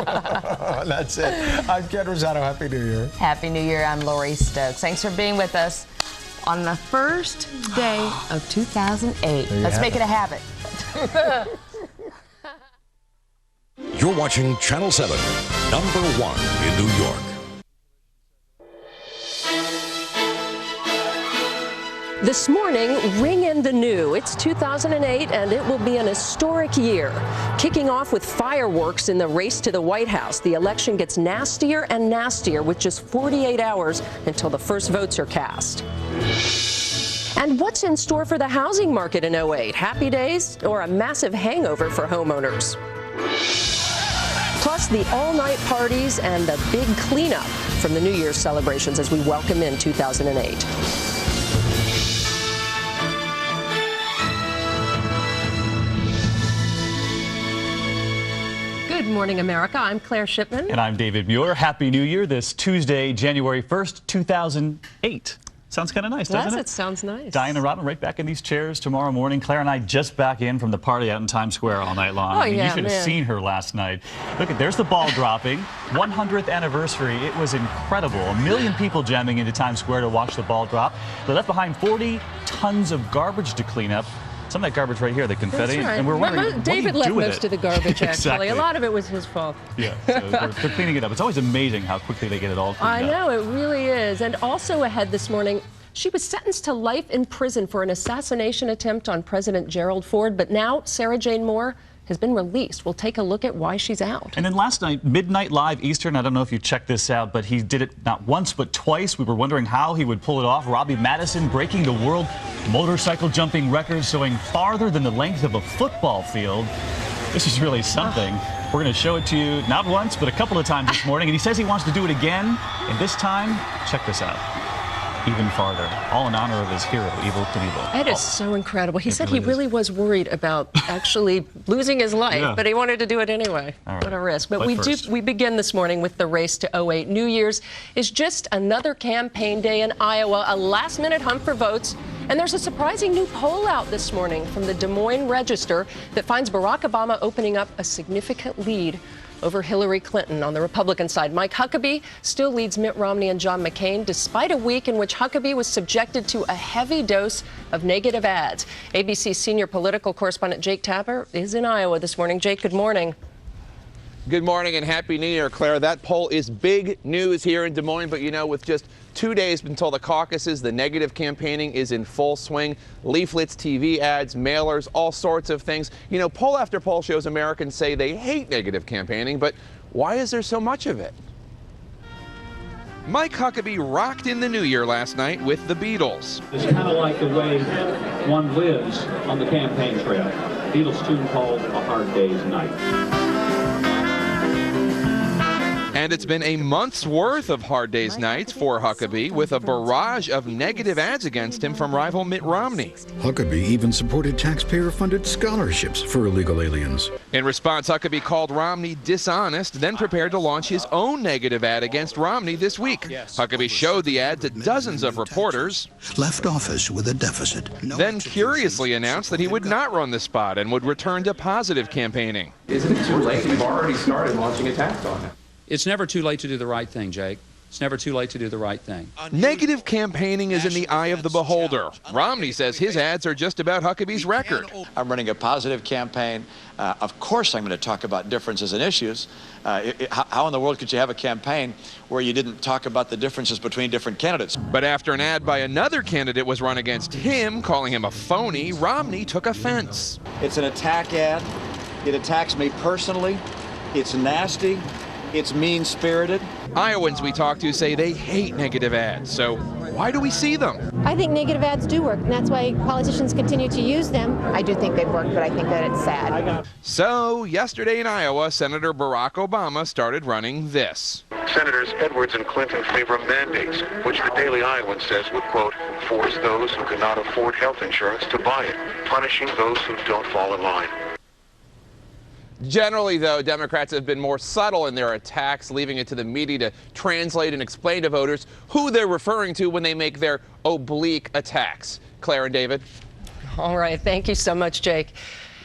That's it. I'm Ken Rosado. Happy New Year. Happy New Year. I'm Lori Stokes. Thanks for being with us on the first day of 2008. Let's make it a habit. You're watching Channel 7, #1 in New York. This morning, ring in the new. It's 2008, and it will be an historic year. Kicking off with fireworks in the race to the White House. The election gets nastier and nastier with just 48 hours until the first votes are cast. And what's in store for the housing market in 08? Happy days or a massive hangover for homeowners? Plus, the all-night parties and the big cleanup from the New Year's celebrations as we welcome in 2008. Good morning, America. I'm Claire Shipman. And I'm David Muir. Happy New Year this Tuesday, January 1st, 2008. Sounds kind of nice, doesn't it? Yes, it sounds nice. Diana Rodman right back in these chairs tomorrow morning. Claire and I just back in from the party out in Times Square all night long. Oh, I mean, yeah, you should have seen her last night. Look, there's the ball dropping. 100th anniversary. It was incredible. 1 million people jamming into Times Square to watch the ball drop. They left behind 40 tons of garbage to clean up. Some of that garbage right here, the confetti. That's right. And we're wondering, David left most of the garbage, actually. Exactly. A lot of it was his fault. Yeah, so they're cleaning it up. It's always amazing how quickly they get it all cleaned up. I know, it really is. And also ahead this morning, she was sentenced to life in prison for an assassination attempt on President Gerald Ford, but now Sarah Jane Moore has been released. We'll take a look at why she's out. And then last night, midnight live Eastern, I don't know if you checked this out, but he did it not once but twice. We were wondering how he would pull it off. Robbie Madison breaking the world motorcycle jumping record, showing farther than the length of a football field. This is really something. We're going to show it to you not once, but a couple of times this morning. And he says he wants to do it again. And this time, check this out. Even farther, all in honor of his hero, Evel Knievel. That is so incredible. He said he really was worried about actually losing his life, but he wanted to do it anyway. Right. What a risk. But we begin this morning with the race to 08. New Year's is just another campaign day in Iowa, a last-minute hunt for votes. And there's a surprising new poll out this morning from the Des Moines Register that finds Barack Obama opening up a significant lead over Hillary Clinton on the Republican side. Mike Huckabee still leads Mitt Romney and John McCain, despite a week in which Huckabee was subjected to a heavy dose of negative ads. ABC senior political correspondent Jake Tapper is in Iowa this morning. Jake, good morning. Good morning and Happy New Year, Claire. That poll is big news here in Des Moines, but you know, with just 2 days until the caucuses, the negative campaigning is in full swing. Leaflets, TV ads, mailers, all sorts of things. You know, poll after poll shows Americans say they hate negative campaigning, but why is there so much of it? Mike Huckabee rocked in the new year last night with the Beatles. It's kind of like the way one lives on the campaign trail. Beatles tune called A Hard Day's Night. And it's been a month's worth of hard days nights for Huckabee, with a barrage of negative ads against him from rival Mitt Romney. Huckabee even supported taxpayer-funded scholarships for illegal aliens. In response, Huckabee called Romney dishonest, then prepared to launch his own negative ad against Romney this week. Huckabee showed the ad to dozens of reporters. Left office with a deficit. Then curiously announced that he would not run the spot and would return to positive campaigning. Isn't it too late? You've already started launching attacks on him. It's never too late to do the right thing, Jake. It's never too late to do the right thing. Negative campaigning is in the eye of the beholder. Romney says his ads are just about Huckabee's record. I'm running a positive campaign. Of course I'm going to talk about differences and issues. How in the world could you have a campaign where you didn't talk about the differences between different candidates? But after an ad by another candidate was run against him, calling him a phony, Romney took offense. It's an attack ad. It attacks me personally. It's nasty. It's mean-spirited. Iowans we talked to say they hate negative ads, so why do we see them? I think negative ads do work, and that's why politicians continue to use them. I do think they've worked, but I think that it's sad. So, yesterday in Iowa, Senator Barack Obama started running this. Senators Edwards and Clinton favor mandates, which the Daily Iowan says would, quote, force those who cannot afford health insurance to buy it, punishing those who don't fall in line. Generally, though, Democrats have been more subtle in their attacks, leaving it to the media to translate and explain to voters who they're referring to when they make their oblique attacks. Claire and David. All right. Thank you so much, Jake.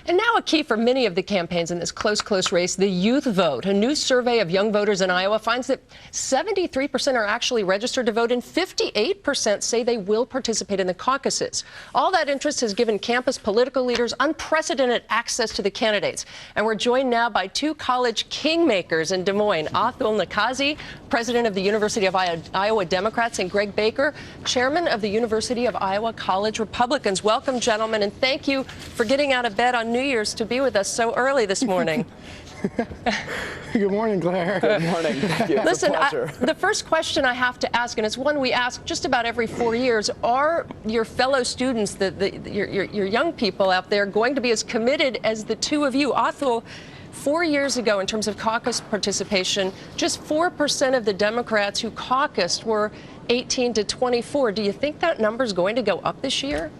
And now a key for many of the campaigns in this close race, the youth vote. A new survey of young voters in Iowa finds that 73% are actually registered to vote and 58% say they will participate in the caucuses. All that interest has given campus political leaders unprecedented access to the candidates. And we're joined now by two college kingmakers in Des Moines, Atul Nakhasi, president of the University of Iowa Democrats, and Greg Baker, chairman of the University of Iowa College Republicans. Welcome, gentlemen, and thank you for getting out of bed on New Year's to be with us so early this morning. Good morning, Claire. Good morning. Thank you. Listen, the first question I have to ask, and it's one we ask just about every 4 years, are your fellow students, your young people out there, going to be as committed as the two of you? Atul, 4 years ago, in terms of caucus participation, just 4% of the Democrats who caucused were 18 to 24. Do you think that number is going to go up this year?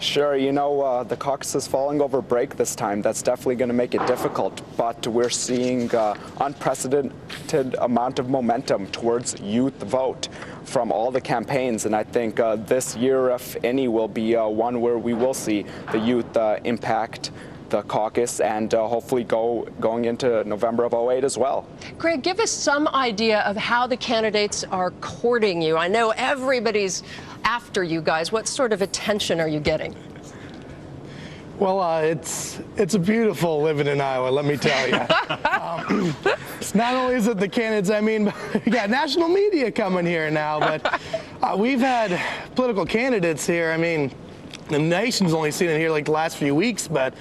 Sure, you know, the caucus is falling over break this time. That's definitely going to make it difficult, but we're seeing unprecedented amount of momentum towards youth vote from all the campaigns, and I think this year, if any, will be one where we will see the youth impact the caucus and hopefully going into November of 08 as well. Greg, give us some idea of how the candidates are courting you. I know everybody's after you guys. What sort of attention are you getting? Well, it's a beautiful living in Iowa, let me tell you. It's not only is it the candidates, I mean, we got national media coming here now, but we've had political candidates here. I mean, the nation's only seen it here like the last few weeks, but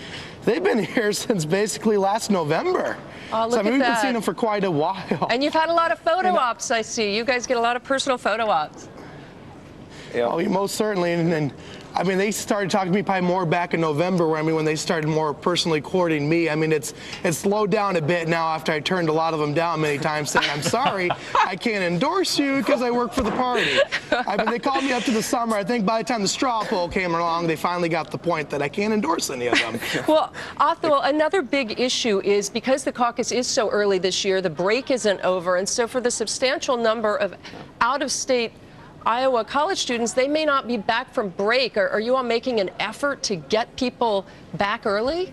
they've been here since basically last November. Oh, look so, I mean, at we've that. been seeing them for quite a while. And you've had a lot of photo ops, I see. You guys get a lot of personal photo ops. Yeah. Oh, most certainly. And I mean, they started talking to me probably more back in November, where, I mean, when they started more personally courting me. I mean, it's slowed down a bit now after I turned a lot of them down many times, saying, I'm sorry, I can't endorse you because I work for the party. I mean, they called me up to the summer. I think by the time the straw poll came along, they finally got the point that I can't endorse any of them. Well, Atul, another big issue is because the caucus is so early this year, the break isn't over. And so for the substantial number of out-of-state Iowa college students, they may not be back from break. Are you all making an effort to get people back early?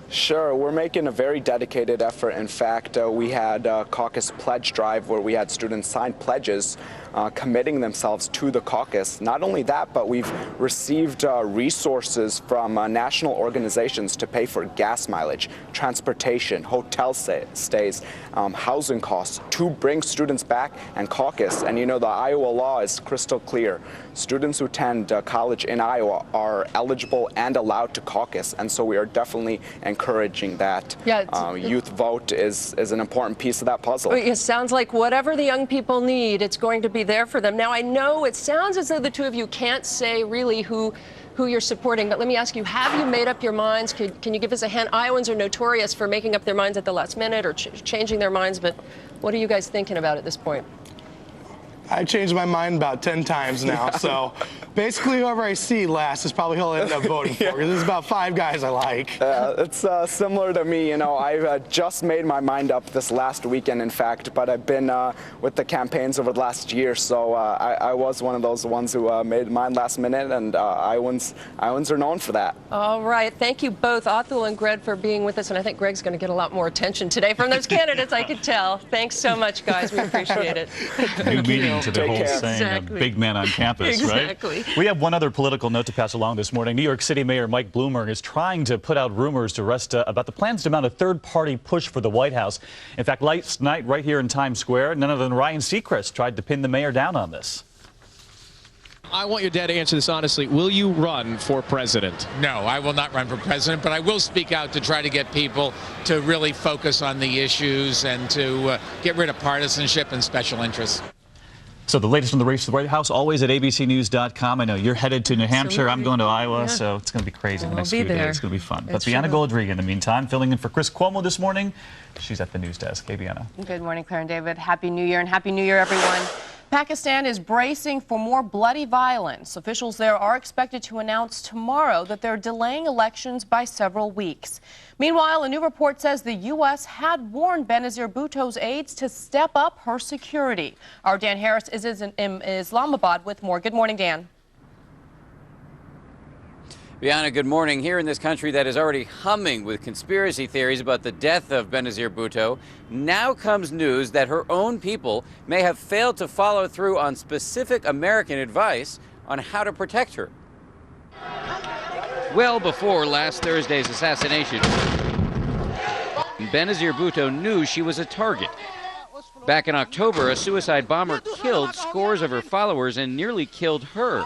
Sure, we're making a very dedicated effort. In fact, we had a caucus pledge drive where we had students sign pledges committing themselves to the caucus. Not only that, but we've received resources from national organizations to pay for gas mileage, transportation, hotel stays, housing costs to bring students back and caucus. And you know, the Iowa law is crystal clear. Students who attend college in Iowa are eligible and allowed to caucus, and so we are definitely encouraging that. Yeah, youth vote is an important piece of that puzzle. It sounds like whatever the young people need, it's going to be there for them. Now, I know it sounds as though the two of you can't say really who you're supporting, but let me ask you, have you made up your minds? Can you give us a hint? Iowans are notorious for making up their minds at the last minute or changing their minds, but what are you guys thinking about at this point? I changed my mind about 10 times now, so basically whoever I see last is probably who I'll end up voting for, because there's about 5 guys I like. It's similar to me. You know, I've just made my mind up this last weekend, in fact, but I've been with the campaigns over the last year, so I was one of those ones who made mine last minute, and Iowans are known for that. All right. Thank you both, Atul and Greg, for being with us, and I think Greg's going to get a lot more attention today from those candidates, I could tell. Thanks so much, guys. We appreciate it. New meaning to the whole saying, a big man on campus, exactly. Right? We have one other political note to pass along this morning. New York City Mayor Mike Bloomberg is trying to put out rumors to rest about the plans to mount a third-party push for the White House. In fact, last night, right here in Times Square, none other than Ryan Seacrest tried to pin the mayor down on this. I want your dad to answer this honestly. Will you run for president? No, I will not run for president, but I will speak out to try to get people to really focus on the issues and to get rid of partisanship and special interests. So the latest on the race to the White House, always at abcnews.com. I know you're headed to New Hampshire. I'm going to Iowa, so it's going to be crazy the next few days. It's going to be fun. But Bianna Golodryga, in the meantime, filling in for Chris Cuomo this morning. She's at the news desk. Hey, Bianna. Good morning, Claire and David. Happy New Year, and Happy New Year, everyone. Pakistan is bracing for more bloody violence. Officials there are expected to announce tomorrow that they're delaying elections by several weeks. Meanwhile, a new report says the U.S. had warned Benazir Bhutto's aides to step up her security. Our Dan Harris is in Islamabad with more. Good morning, Dan. Bianna, good morning. Here in this country that is already humming with conspiracy theories about the death of Benazir Bhutto, now comes news that her own people may have failed to follow through on specific American advice on how to protect her. Well before last Thursday's assassination, Benazir Bhutto knew she was a target. Back in October, a suicide bomber killed scores of her followers and nearly killed her.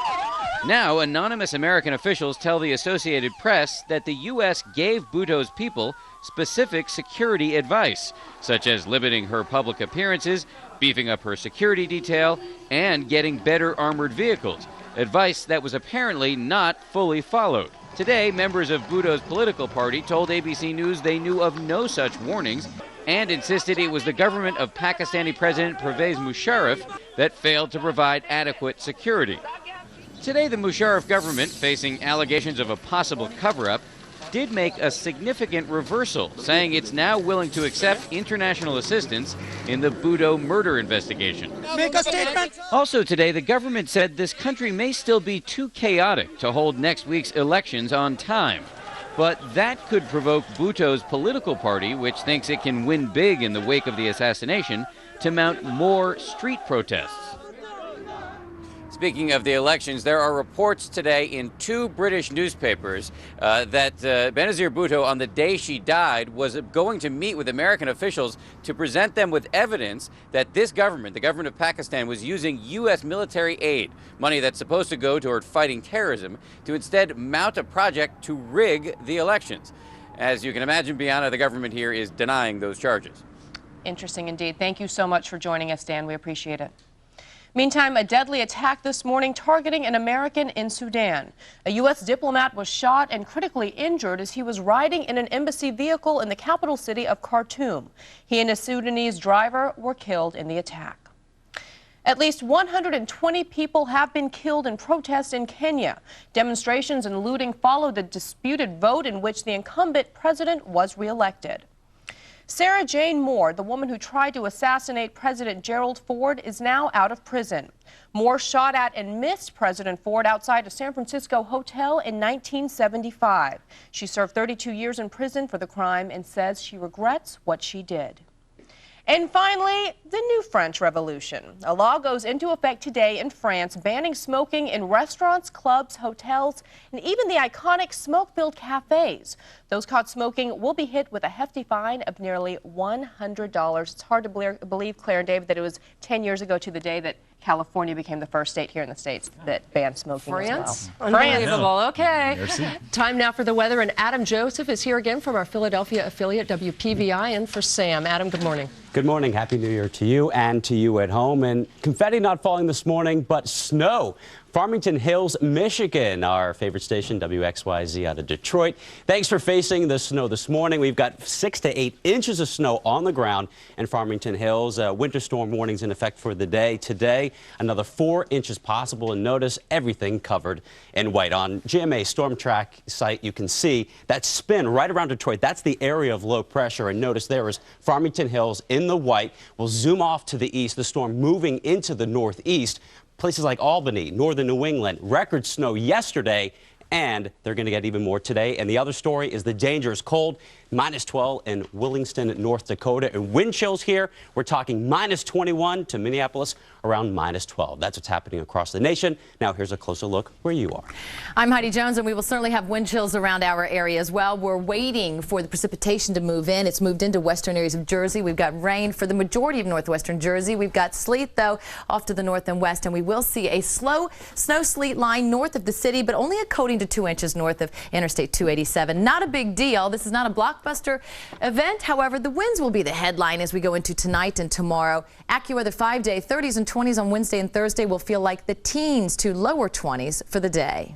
Now, anonymous American officials tell the Associated Press that the U.S. gave Bhutto's people specific security advice, such as limiting her public appearances, beefing up her security detail, and getting better armored vehicles, advice that was apparently not fully followed. Today, members of Bhutto's political party told ABC News they knew of no such warnings and insisted it was the government of Pakistani President Pervez Musharraf that failed to provide adequate security. Today, the Musharraf government, facing allegations of a possible cover-up, did make a significant reversal, saying it's now willing to accept international assistance in the Bhutto murder investigation. Make a statement. Also today, the government said this country may still be too chaotic to hold next week's elections on time. But that could provoke Bhutto's political party, which thinks it can win big in the wake of the assassination, to mount more street protests. Speaking of the elections, there are reports today in 2 British newspapers that Benazir Bhutto, on the day she died, was going to meet with American officials to present them with evidence that this government, the government of Pakistan, was using U.S. military aid, money that's supposed to go toward fighting terrorism, to instead mount a project to rig the elections. As you can imagine, Bianna, the government here is denying those charges. Interesting indeed. Thank you so much for joining us, Dan. We appreciate it. Meantime, a deadly attack this morning targeting an American in Sudan. A U.S. diplomat was shot and critically injured as he was riding in an embassy vehicle in the capital city of Khartoum. He and a Sudanese driver were killed in the attack. At least 120 people have been killed in protests in Kenya. Demonstrations and looting followed the disputed vote in which the incumbent president was reelected. Sarah Jane Moore, the woman who tried to assassinate President Gerald Ford, is now out of prison. Moore shot at and missed President Ford outside a San Francisco hotel in 1975. She served 32 years in prison for the crime and says she regrets what she did. And finally, the new French Revolution. A law goes into effect today in France banning smoking in restaurants, clubs, hotels, and even the iconic smoke-filled cafes. Those caught smoking will be hit with a hefty fine of nearly $100. It's hard to believe, Claire and David, that it was 10 years ago to the day that California became the first state here in the States that banned smoking France? as well. Unbelievable. Okay. Time now for the weather, and Adam Joseph is here again from our Philadelphia affiliate, WPVI, and for Sam. Adam, good morning. Good morning. Happy New Year to you and to you at home. And confetti not falling this morning, but snow. Farmington Hills, Michigan, our favorite station, WXYZ out of Detroit. Thanks for facing the snow this morning. We've got 6 to 8 inches of snow on the ground in Farmington Hills. Winter storm warnings in effect for the day. Today, another 4 inches possible, and notice everything covered in white. On GMA Storm Track site, you can see that spin right around Detroit. That's the area of low pressure, and notice there is Farmington Hills in the white. We'll zoom off to the east, the storm moving into the northeast. Places like Albany, northern New England, record snow yesterday, and they're going to get even more today. And the other story is the dangerous cold, -12 in Willingston, North Dakota. And wind chills here, we're talking -21 to Minneapolis, around -12. That's what's happening across the nation. Now here's a closer look where you are. I'm Heidi Jones, and we will certainly have wind chills around our area as well. We're waiting for the precipitation to move in. It's moved into western areas of Jersey. We've got rain for the majority of northwestern Jersey. We've got sleet, though, off to the north and west, and we will see a slow snow-sleet line north of the city, but only a coating to 2 inches north of Interstate 287. Not a big deal. This is not a blockbuster event. However, the winds will be the headline as we go into tonight and tomorrow. AccuWeather 5-day, 30s and 20s on Wednesday and Thursday will feel like the teens to lower 20s for the day.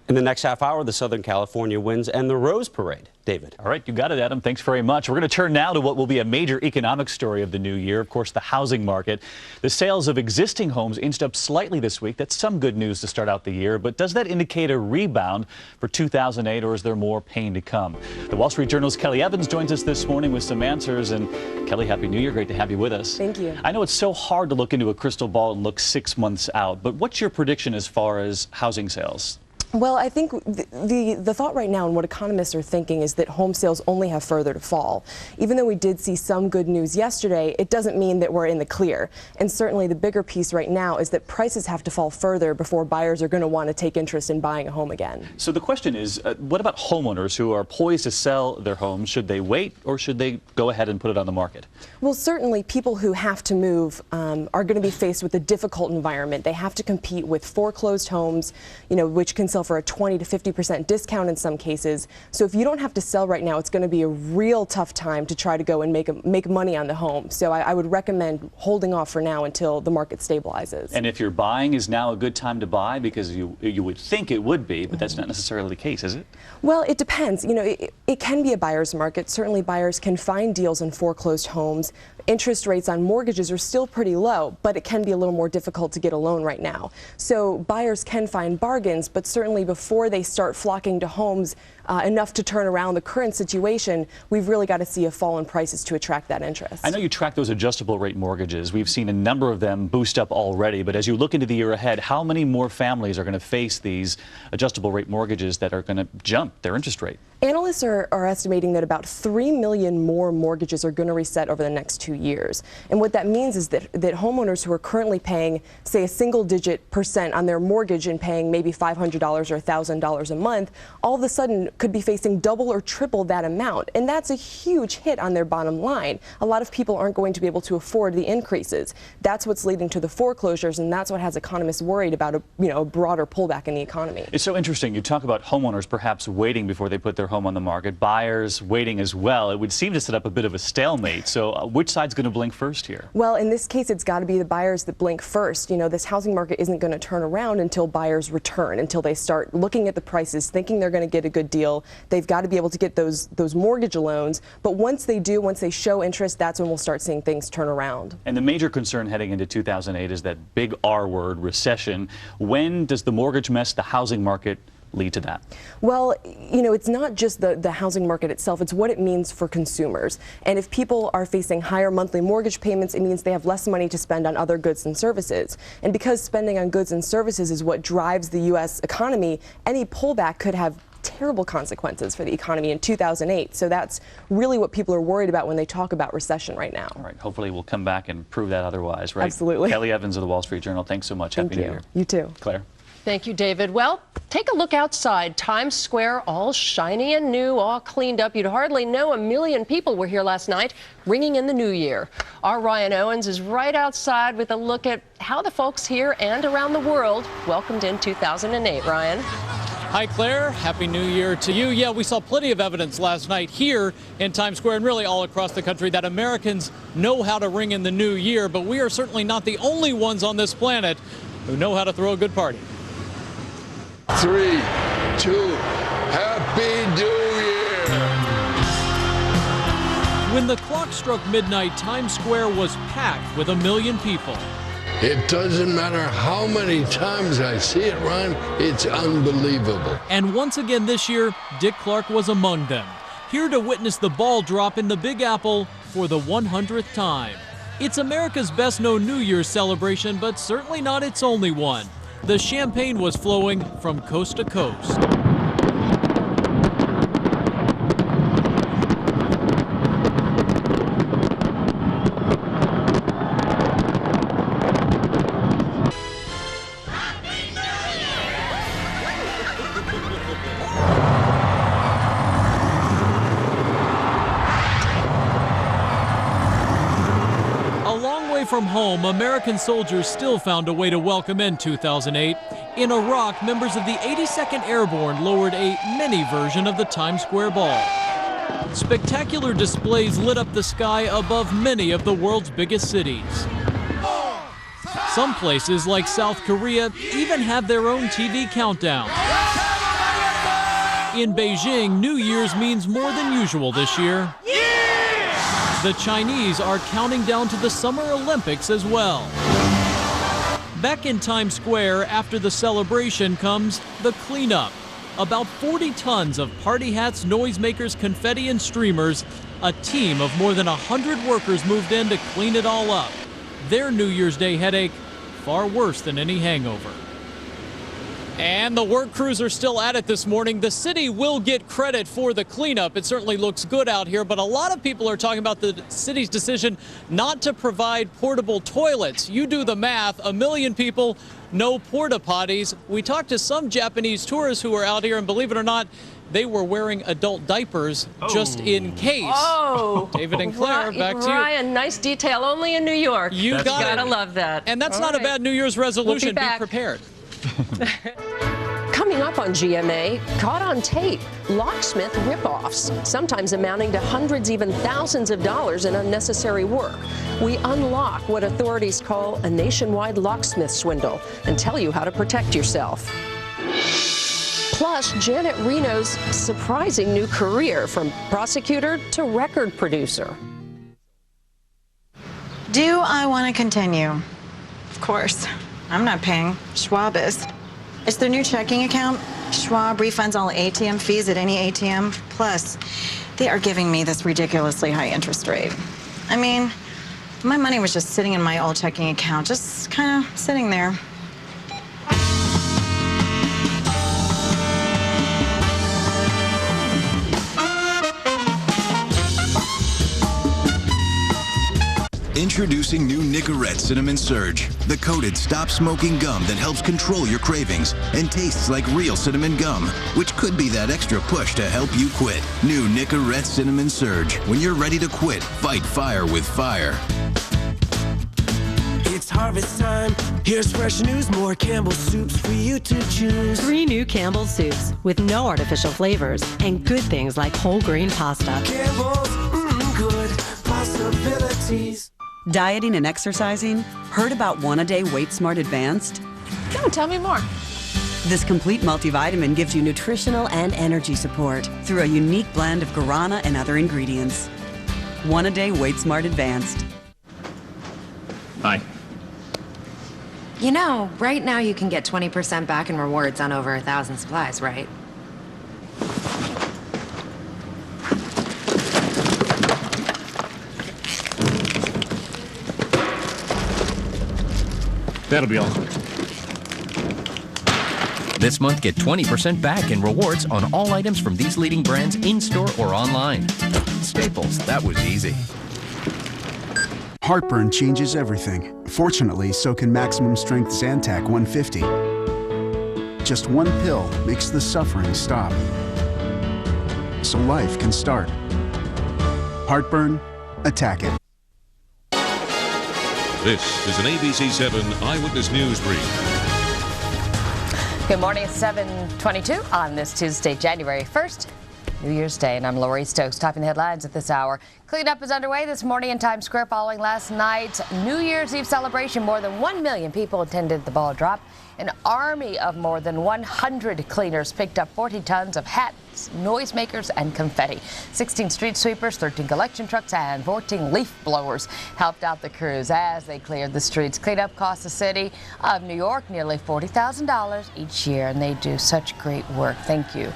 In the next half hour, the Southern California winds and the Rose Parade. David. All right, you got it, Adam. Thanks very much. We're going to turn now to what will be a major economic story of the new year, of course, the housing market. The sales of existing homes inched up slightly this week. That's some good news to start out the year, but does that indicate a rebound for 2008, or is there more pain to come? The Wall Street Journal's Kelly Evans joins us this morning with some answers. And Kelly, Happy New Year. Great to have you with us. Thank you. I know it's so hard to look into a crystal ball and look 6 months out, but what's your prediction as far as housing sales? Well, I think the thought right now and what economists are thinking is that home sales only have further to fall. Even though we did see some good news yesterday, it doesn't mean that we're in the clear. And certainly the bigger piece right now is that prices have to fall further before buyers are going to want to take interest in buying a home again. So the question is, what about homeowners who are poised to sell their homes? Should they wait, or should they go ahead and put it on the market? Well, certainly people who have to move are going to be faced with a difficult environment. They have to compete with foreclosed homes, which can sell for a 20 to 50% discount in some cases. So if you don't have to sell right now, it's going to be a real tough time to try to go and make money on the home. So I would recommend holding off for now until the market stabilizes. And if you're buying, is now a good time to buy? Because you would think it would be, but that's not necessarily the case, is it? Well, it depends. It can be a buyer's market. Certainly buyers can find deals in foreclosed homes. Interest rates on mortgages are still pretty low, but it can be a little more difficult to get a loan right now. So buyers can find bargains, but certainly before they start flocking to homes enough to turn around the current situation, we've really got to see a fall in prices to attract that interest. I know you track those adjustable rate mortgages. We've seen a number of them boost up already, but as you look into the year ahead, how many more families are going to face these adjustable rate mortgages that are going to jump their interest rate? Analysts are estimating that about 3 million more mortgages are going to reset over the next 2 years. And what that means is that homeowners who are currently paying, say, a single-digit % on their mortgage and paying maybe $500 or $1,000 a month, all of a sudden could be facing double or triple that amount. And that's a huge hit on their bottom line. A lot of people aren't going to be able to afford the increases. That's what's leading to the foreclosures, and that's what has economists worried about a broader pullback in the economy. It's so interesting. You talk about homeowners perhaps waiting before they put their home on the market, buyers waiting as well. It would seem to set up a bit of a stalemate. So which side's going to blink first here? Well, in this case, it's got to be the buyers that blink first. This housing market isn't going to turn around until buyers return, until they start looking at the prices, thinking they're going to get a good deal. They've got to be able to get those mortgage loans. But once they do, once they show interest, that's when we'll start seeing things turn around. And the major concern heading into 2008 is that big R word, recession. When does the mortgage mess, the housing market, lead to that? Well, it's not just the housing market itself, it's what it means for consumers. And if people are facing higher monthly mortgage payments, it means they have less money to spend on other goods and services. And because spending on goods and services is what drives the U.S. economy, any pullback could have terrible consequences for the economy in 2008. So that's really what people are worried about when they talk about recession right now. All right. Hopefully we'll come back and prove that otherwise, right? Absolutely. Kelly Evans of the Wall Street Journal, thanks so much. Happy New Year. You too. Claire. Thank you, David. Well, take a look outside. Times Square, all shiny and new, all cleaned up. You'd hardly know 1 million people were here last night, ringing in the new year. Our Ryan Owens is right outside with a look at how the folks here and around the world welcomed in 2008. Ryan. Hi, Claire. Happy New Year to you. Yeah, we saw plenty of evidence last night here in Times Square and really all across the country that Americans know how to ring in the new year, but we are certainly not the only ones on this planet who know how to throw a good party. 3, 2, Happy New Year! When the clock struck midnight, Times Square was packed with 1 million people. It doesn't matter how many times I see it run, it's unbelievable. And once again this year, Dick Clark was among them, here to witness the ball drop in the Big Apple for the 100th time. It's America's best-known New Year's celebration, but certainly not its only one. The champagne was flowing from coast to coast. From home, American soldiers still found a way to welcome in 2008. In Iraq, members of the 82nd Airborne lowered a mini version of the Times Square ball. Spectacular displays lit up the sky above many of the world's biggest cities. Some places, like South Korea, even have their own TV countdown. In Beijing, New Year's means more than usual this year. The Chinese are counting down to the Summer Olympics as well. Back in Times Square after the celebration comes the cleanup. About 40 tons of party hats, noisemakers, confetti, and streamers. A team of more than 100 workers moved in to clean it all up. Their New Year's Day headache, far worse than any hangover. And the work crews are still at it this morning. The city will get credit for the cleanup. It certainly looks good out here, but a lot of people are talking about the city's decision not to provide portable toilets. You do the math, 1 million people, no porta potties. We talked to some Japanese tourists who were out here, and believe it or not, they were wearing adult diapers just in case. Oh, David and Claire, back to you. Ryan, nice detail, only in New York. You gotta love that. And that's not a bad New Year's resolution. Be prepared. Coming up on GMA, caught on tape, locksmith ripoffs, sometimes amounting to hundreds, even thousands of dollars in unnecessary work. We unlock what authorities call a nationwide locksmith swindle and tell you how to protect yourself. Plus, Janet Reno's surprising new career from prosecutor to record producer. Do I want to continue? Of course. I'm not paying. Schwab is. It's their new checking account. Schwab refunds all ATM fees at any ATM. Plus, they are giving me this ridiculously high interest rate. I mean, my money was just sitting in my old checking account, just kind of sitting there. Introducing new Nicorette Cinnamon Surge, the coated stop-smoking gum that helps control your cravings and tastes like real cinnamon gum, which could be that extra push to help you quit. New Nicorette Cinnamon Surge. When you're ready to quit, fight fire with fire. It's harvest time. Here's fresh news, more Campbell's soups for you to choose. 3 new Campbell's soups with no artificial flavors and good things like whole grain pasta. Campbell's, good possibilities. Dieting and exercising? Heard about One-A-Day Weight Smart Advanced? No, tell me more. This complete multivitamin gives you nutritional and energy support through a unique blend of guarana and other ingredients. One-A-Day Weight Smart Advanced. Hi. You know, right now you can get 20% back in rewards on over 1,000 supplies, right? That'll be all. This month, get 20% back in rewards on all items from these leading brands in-store or online. Staples, that was easy. Heartburn changes everything. Fortunately, so can Maximum Strength Zantac 150. Just one pill makes the suffering stop, so life can start. Heartburn, attack it. This is an ABC 7 Eyewitness News Brief. Good morning, it's 7:22 on this Tuesday, January 1st, New Year's Day, and I'm Lori Stokes, topping the headlines at this hour. Cleanup is underway this morning in Times Square following last night's New Year's Eve celebration. More than 1 million people attended the ball drop. An army of more than 100 cleaners picked up 40 tons of hats, noisemakers, and confetti. 16 street sweepers, 13 collection trucks, and 14 leaf blowers helped out the crews as they cleared the streets. Cleanup costs the city of New York nearly $40,000 each year, and they do such great work. Thank you.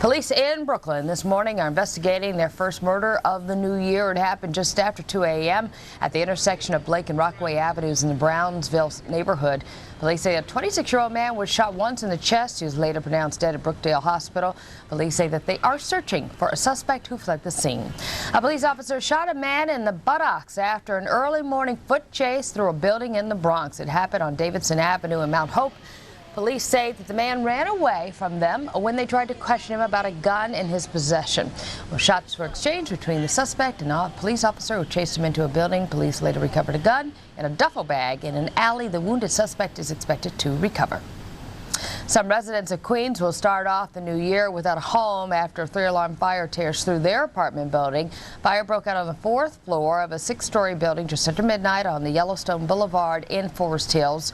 Police in Brooklyn this morning are investigating their first murder of the new year. It happened just after 2 a.m. at the intersection of Blake and Rockaway Avenues in the Brownsville neighborhood. Police say a 26-year-old man was shot once in the chest. He was later pronounced dead at Brookdale Hospital. Police say that they are searching for a suspect who fled the scene. A police officer shot a man in the buttocks after an early morning foot chase through a building in the Bronx. It happened on Davidson Avenue in Mount Hope. Police say that the man ran away from them when they tried to question him about a gun in his possession. Well, shots were exchanged between the suspect and a police officer who chased him into a building. Police later recovered a gun and a duffel bag in an alley. The wounded suspect is expected to recover. Some residents of Queens will start off the new year without a home after a 3-alarm fire tears through their apartment building. Fire broke out on the 4th floor of a 6-story building just after midnight on the Yellowstone Boulevard in Forest Hills.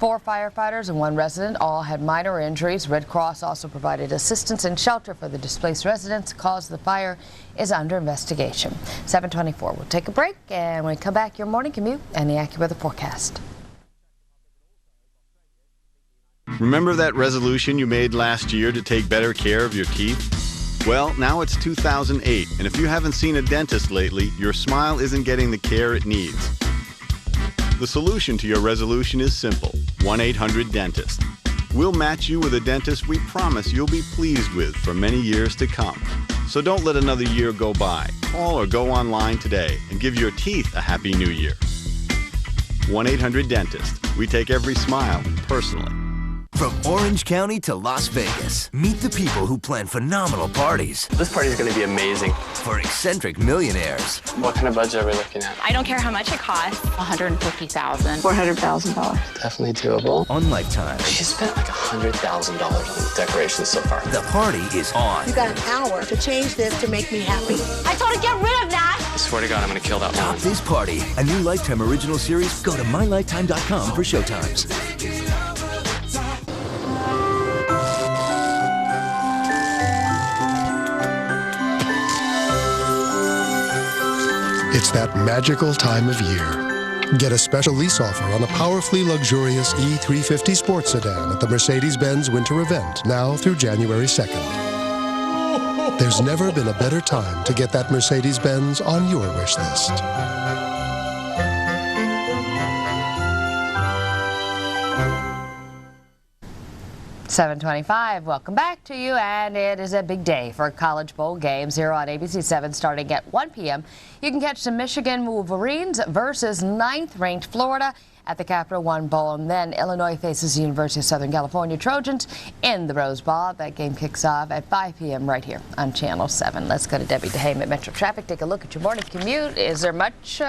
4 firefighters and 1 resident all had minor injuries. Red Cross also provided assistance and shelter for the displaced residents. The cause of the fire is under investigation. 7:24. We'll take a break, and when we come back, your morning commute and the AccuWeather forecast. Remember that resolution you made last year to take better care of your teeth? Well, now it's 2008, and if you haven't seen a dentist lately, your smile isn't getting the care it needs. The solution to your resolution is simple: 1-800-DENTIST. We'll match you with a dentist we promise you'll be pleased with for many years to come. So don't let another year go by. Call or go online today and give your teeth a Happy New Year. 1-800-DENTIST. We take every smile personally. From Orange County to Las Vegas, meet the people who plan phenomenal parties. This party is going to be amazing. For eccentric millionaires. What kind of budget are we looking at? I don't care how much it costs. $150,000. $400,000. Definitely doable. On Lifetime. She spent like $100,000 on decorations so far. The party is on. You got an hour to change this to make me happy. I told her get rid of that. I swear to God, I'm going to kill that Top woman. this party. A new Lifetime original series. Go to mylifetime.com for showtimes. It's that magical time of year. Get a special lease offer on a powerfully luxurious E350 sports sedan at the Mercedes-Benz Winter Event, now through January 2nd. There's never been a better time to get that Mercedes-Benz on your wish list. $7:25. Welcome back to you, and it is a big day for college bowl games here on ABC 7 starting at 1 p.m. You can catch the Michigan Wolverines versus 9th-ranked Florida at the Capital One Bowl, and then Illinois faces the University of Southern California Trojans in the Rose Bowl. That game kicks off at 5 p.m. right here on Channel 7. Let's go to Debbie DeHame at Metro Traffic. Take a look at your morning commute. Is there much,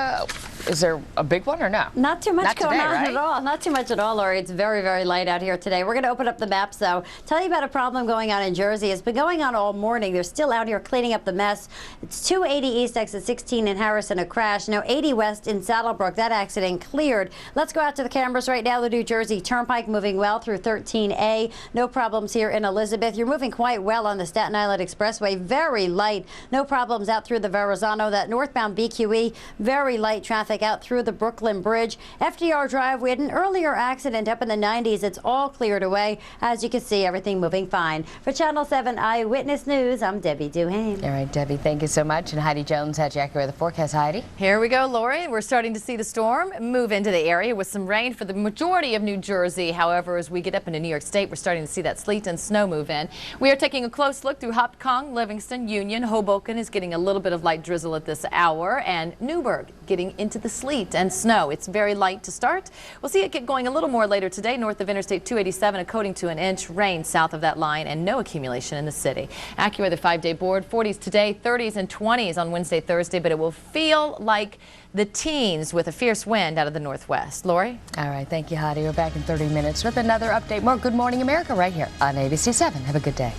is there a big one or no? Not too much going on right? at all. Not too much at all, Lori. It's very, very light out here today. We're going to open up the maps, though. Tell you about a problem going on in Jersey. It's been going on all morning. They're still out here cleaning up the mess. It's 280 East exit 16 in Harrison, a crash. Now 80 West in Saddlebrook. That accident cleared. Let's go out to the cameras right now. The New Jersey Turnpike moving well through 13A. No problems here in Elizabeth. You're moving quite well on the Staten Island Expressway. Very light. No problems out through the Verrazano. That northbound BQE, very light traffic out through the Brooklyn Bridge. FDR Drive, we had an earlier accident up in the 90s. It's all cleared away. As you can see, everything moving fine. For Channel 7 Eyewitness News, I'm Debbie DeHame. All right, Debbie, thank you so much. And Heidi Jones had you accurate the forecast. Heidi? Here we go, Lori. We're starting to see the storm move into the area with some rain for the majority of New Jersey. However, as we get up into New York State, we're starting to see that sleet and snow move in. We are taking a close look through Hopkong, Livingston, Union. Hoboken is getting a little bit of light drizzle at this hour, and Newburgh getting into the sleet and snow. It's very light to start. We'll see it get going a little more later today north of Interstate 287, a coating to an inch, rain south of that line, and no accumulation in the city. AccuWeather 5-day board, 40s today, 30s and 20s on Wednesday, Thursday, but it will feel like the teens with a fierce wind out of the northwest. Lori? All right, thank you, Heidi. We're back in 30 minutes with another update. More Good Morning America right here on ABC 7. Have a good day.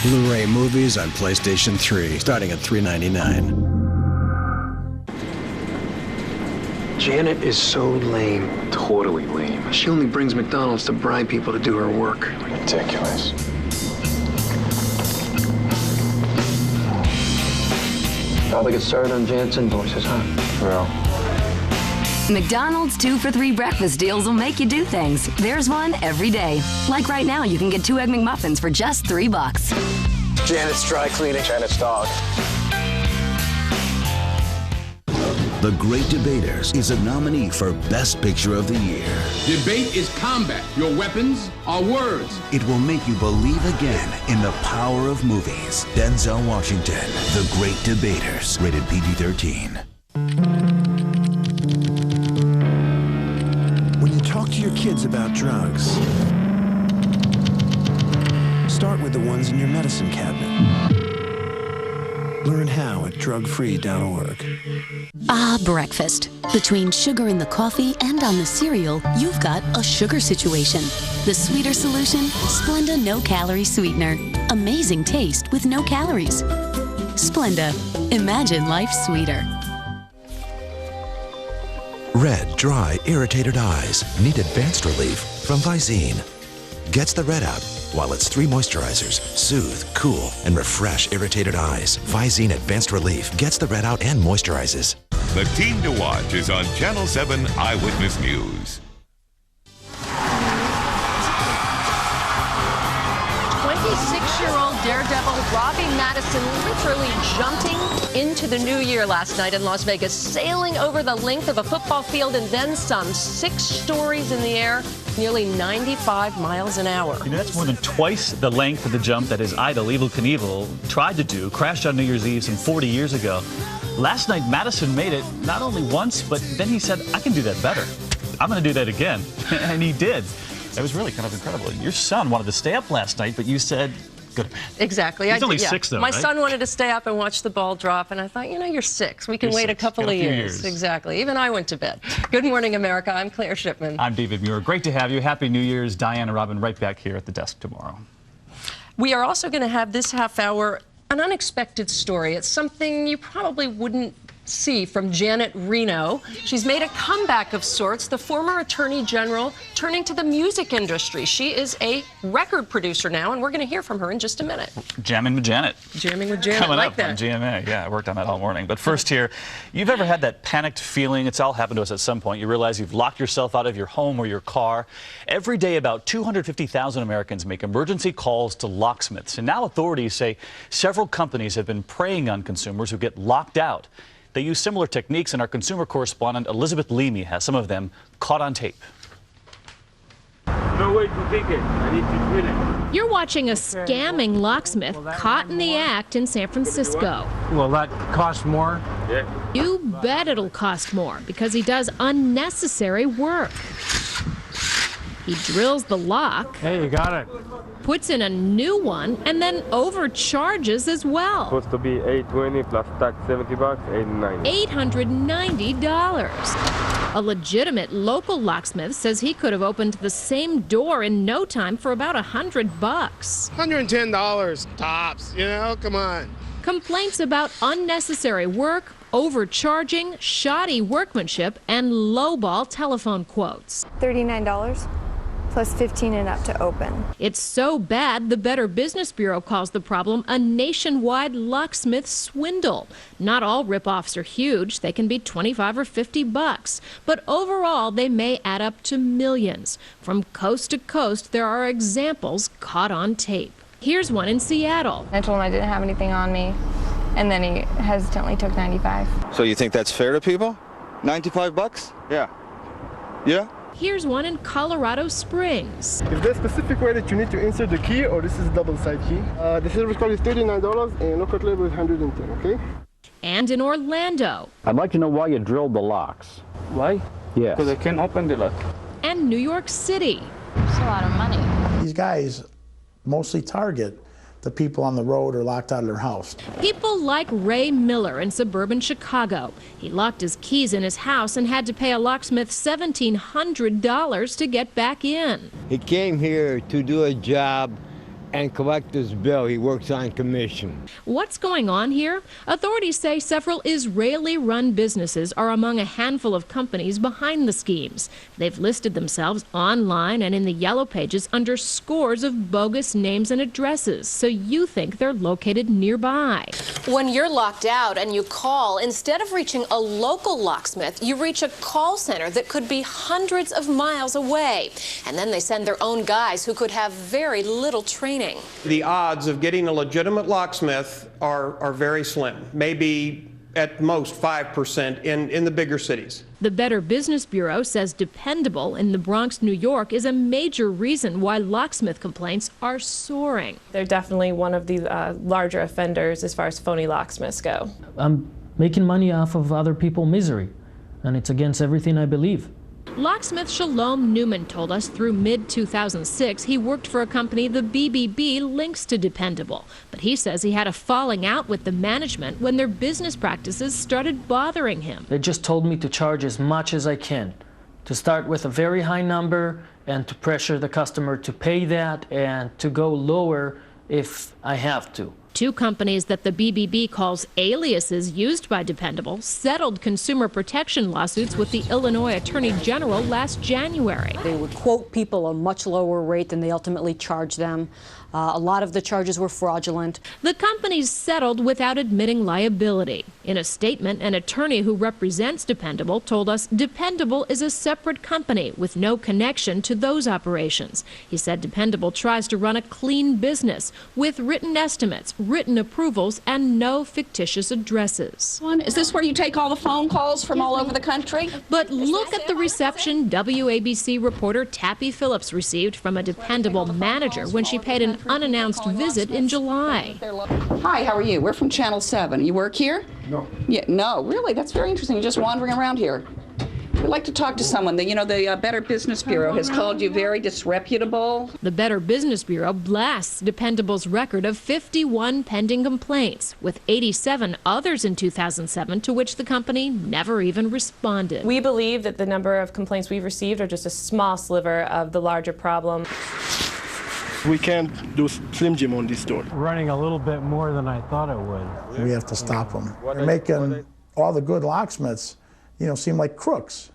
Blu-ray movies on PlayStation 3, starting at $3.99. Janet is so lame. Totally lame. She only brings McDonald's to bribe people to do her work. Ridiculous. Probably get started on Janet's invoices, huh? Well. McDonald's 2 for $3 breakfast deals will make you do things. There's one every day. Like right now, you can get 2 Egg McMuffins for just $3. Janet's dry cleaning. Janet's dog. The Great Debaters is a nominee for Best Picture of the Year. Debate is combat. Your weapons are words. It will make you believe again in the power of movies. Denzel Washington, The Great Debaters, rated PG-13. When you talk to your kids about drugs, start with the ones in your medicine cabinet. Learn how at drugfree.org. Ah, breakfast. Between sugar in the coffee and on the cereal, you've got a sugar situation. The sweeter solution? Splenda no-calorie sweetener. Amazing taste with no calories. Splenda. Imagine life sweeter. Red, dry, irritated eyes need advanced relief from Visine. Gets the red out while its 3 moisturizers soothe, cool, and refresh irritated eyes. Visine Advanced Relief gets the red out and moisturizes. The Team to Watch is on Channel 7 Eyewitness News. 26-year-old daredevil Robbie Madison literally jumping into the new year last night in Las Vegas, sailing over the length of a football field and then some 6 stories in the air, nearly 95 miles an hour. You know, that's more than twice the length of the jump that his idol, Evel Knievel, tried to do, crashed on New Year's Eve some 40 years ago. Last night, Madison made it not only once, but then he said, I can do that better. I'm going to do that again. And he did. It was really kind of incredible. Your son wanted to stay up last night, but you said, go to bed. Exactly. He's only 6, though, My right? son wanted to stay up and watch the ball drop, and I thought, you know, you're 6. We can wait a couple of years. Exactly. Even I went to bed. Good morning, America. I'm Claire Shipman. I'm David Muir. Great to have you. Happy New Year's. Diane and Robin right back here at the desk tomorrow. We are also going to have this half hour an unexpected story. It's something you probably wouldn't see from Janet Reno. She's made a comeback of sorts, the former Attorney General turning to the music industry. She is a record producer now, and we're going to hear from her in just a minute. Jamming with Janet. Jamming with Janet, Coming like up that. on GMA. Yeah, I worked on that all morning. But first here, you've ever had that panicked feeling? It's all happened to us at some point. You realize you've locked yourself out of your home or your car. Every day, about 250,000 Americans make emergency calls to locksmiths. And now authorities say several companies have been preying on consumers who get locked out. They use similar techniques, and our consumer correspondent Elizabeth Leamy has some of them caught on tape. No way to take it. I need to drill it. You're watching a scamming locksmith caught in the act in San Francisco. Will that cost more? Yeah. You bet it'll cost more because he does unnecessary work. He drills the lock. Hey, you got it. Puts in a new one and then overcharges as well. Supposed to be $820 plus tax $70, $890. $890. A legitimate local locksmith says he could have opened the same door in no time for about $100. $110 tops, you know, come on. Complaints about unnecessary work, overcharging, shoddy workmanship, and lowball telephone quotes. $39 plus $15 and up to open. It's so bad, the Better Business Bureau calls the problem a nationwide locksmith swindle. Not all ripoffs are huge. They can be $25 or $50. But overall, they may add up to millions. From coast to coast, there are examples caught on tape. Here's one in Seattle. I told him I didn't have anything on me, and then he hesitantly took $95. So you think that's fair to people? $95? Yeah. Yeah? Here's one in Colorado Springs. Is there a specific way that you need to insert the key, or this is a double-side key? The silver card is $39 and lock-out label is $110, okay? And in Orlando. I'd like to know why you drilled the locks. Why? Yes. Because I can't open the lock. And New York City. It's a lot of money. These guys mostly target the people on the road or locked out of their house. People like Ray Miller in suburban Chicago. He locked his keys in his house and had to pay a locksmith $1,700 to get back in. He came here to do a job and collect his bill. He works on commission. What's going on here? Authorities say several Israeli-run businesses are among a handful of companies behind the schemes. They've listed themselves online and in the yellow pages under scores of bogus names and addresses, so you think they're located nearby. When you're locked out and you call, instead of reaching a local locksmith, you reach a call center that could be hundreds of miles away. And then they send their own guys who could have very little training. The odds of getting a legitimate locksmith are very slim, maybe at most 5% in the bigger cities. The Better Business Bureau says Dependable in the Bronx, New York is a major reason why locksmith complaints are soaring. They're definitely one of the larger offenders as far as phony locksmiths go. I'm making money off of other people's misery, and it's against everything I believe. Locksmith Shalom Newman told us through mid-2006 he worked for a company the BBB links to Dependable. But he says he had a falling out with the management when their business practices started bothering him. They just told me to charge as much as I can, to start with a very high number and to pressure the customer to pay that and to go lower if I have to. Two companies that the BBB calls aliases used by Dependable settled consumer protection lawsuits with the Illinois Attorney General last January. They would quote people a much lower rate than they ultimately charged them. A lot of the charges were fraudulent. The companies settled without admitting liability. In a statement, an attorney who represents Dependable told us Dependable is a separate company with no connection to those operations. He said Dependable tries to run a clean business with written estimates, written approvals, and no fictitious addresses. Is this where you take all the phone calls from all over the country? But look at the reception WABC reporter Tappy Phillips received from a Dependable manager when she paid an unannounced visit in July. Hi, how are you? We're from Channel 7. You work here? No. Yeah, no, really? That's very interesting. You're just wandering around here. We'd like to talk to someone. The Better Business Bureau has called you very disreputable. The Better Business Bureau blasts Dependable's record of 51 pending complaints, with 87 others in 2007 to which the company never even responded. We believe that the number of complaints we've received are just a small sliver of the larger problem. We can't do Slim Jim on this store. Running a little bit more than I thought it would. We have to stop them. They're making all the good locksmiths, seem like crooks.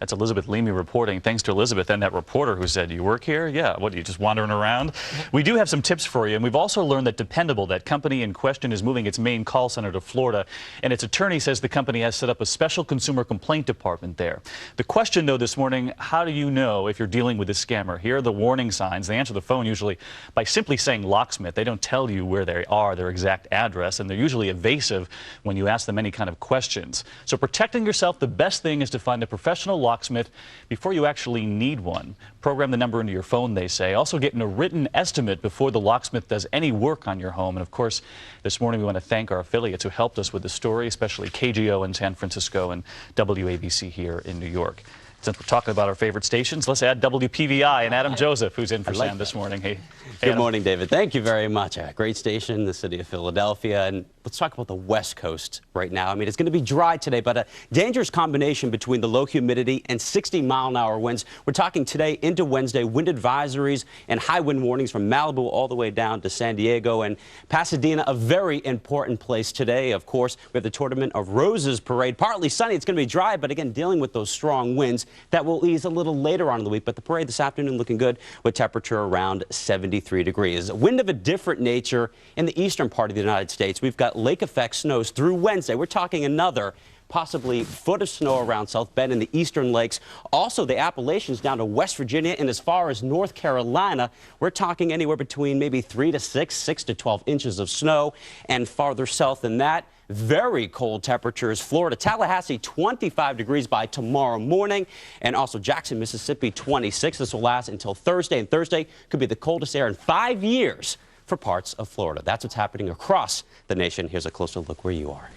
That's Elizabeth Leamy reporting. Thanks to Elizabeth and that reporter who said, you work here? Yeah. What, are you just wandering around? We do have some tips for you, and we've also learned that Dependable, that company in question, is moving its main call center to Florida, and its attorney says the company has set up a special consumer complaint department there. The question, though, this morning, how do you know if you're dealing with a scammer? Here are the warning signs. They answer the phone usually by simply saying locksmith. They don't tell you where they are, their exact address, and they're usually evasive when you ask them any kind of questions. So protecting yourself, the best thing is to find a professional locksmith before you actually need one. Program the number into your phone, they say. Also getting a written estimate before the locksmith does any work on your home. And of course, this morning we want to thank our affiliates who helped us with the story, especially KGO in San Francisco and WABC here in New York. Since we're talking about our favorite stations, let's add WPVI and Adam Joseph, who's in for Sam this morning. Hey, Good morning, David. Thank you very much. A great station in the city of Philadelphia. And let's talk about the West Coast right now. I mean, it's going to be dry today, but a dangerous combination between the low humidity and 60-mile-an-hour winds. We're talking today into Wednesday, wind advisories and high wind warnings from Malibu all the way down to San Diego and Pasadena, a very important place today. Of course, we have the Tournament of Roses parade. Partly sunny. It's going to be dry, but again, dealing with those strong winds. That will ease a little later on in the week, but the parade this afternoon looking good with temperature around 73 degrees. Wind of a different nature in the eastern part of the United States. We've got lake effect snows through Wednesday. We're talking another possibly foot of snow around South Bend and the eastern lakes. Also, the Appalachians down to West Virginia and as far as North Carolina. We're talking anywhere between maybe 3 to 6 to 12 inches of snow. And farther south than that, very cold temperatures. Florida, Tallahassee, 25 degrees by tomorrow morning. And also Jackson, Mississippi, 26. This will last until Thursday. And Thursday could be the coldest air in 5 years for parts of Florida. That's what's happening across the nation. Here's a closer look where you are.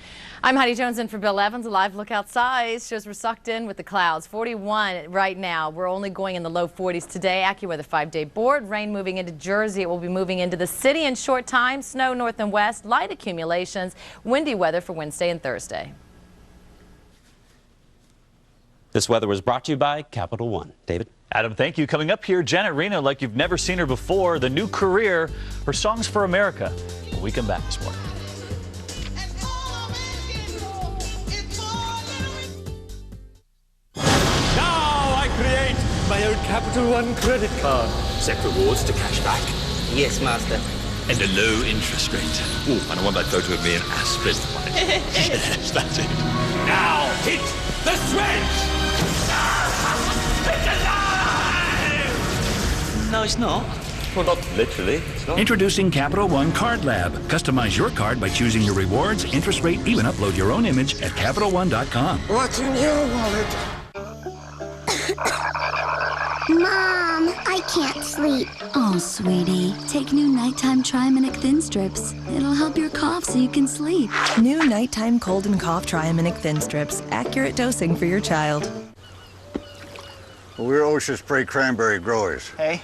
I'm Heidi Jones in for Bill Evans. A live look outside shows we're sucked in with the clouds. 41 right now. We're only going in the low 40s today. AccuWeather 5-day board. Rain moving into Jersey. It will be moving into the city in short time. Snow north and west. Light accumulations. Windy weather for Wednesday and Thursday. This weather was brought to you by Capital One. David? Adam, thank you. Coming up here, Janet Reno, like you've never seen her before. The new career, her Songs for America. When we come back this morning. Create my own Capital One credit card. Set rewards to cash back. Yes, master. And a low interest rate. Oh, and I want that photo of me and Astrid. Yes, that's it. Now hit the switch! It's alive! No, it's not. Well, not literally. It's not. Introducing Capital One Card Lab. Customize your card by choosing your rewards, interest rate, even upload your own image at CapitalOne.com. What's in your wallet? Mom, I can't sleep. Oh, sweetie, take new nighttime Triaminic Thin Strips. It'll help your cough so you can sleep. New nighttime cold and cough Triaminic Thin Strips. Accurate dosing for your child. Well, we're Ocean Spray cranberry growers. Hey.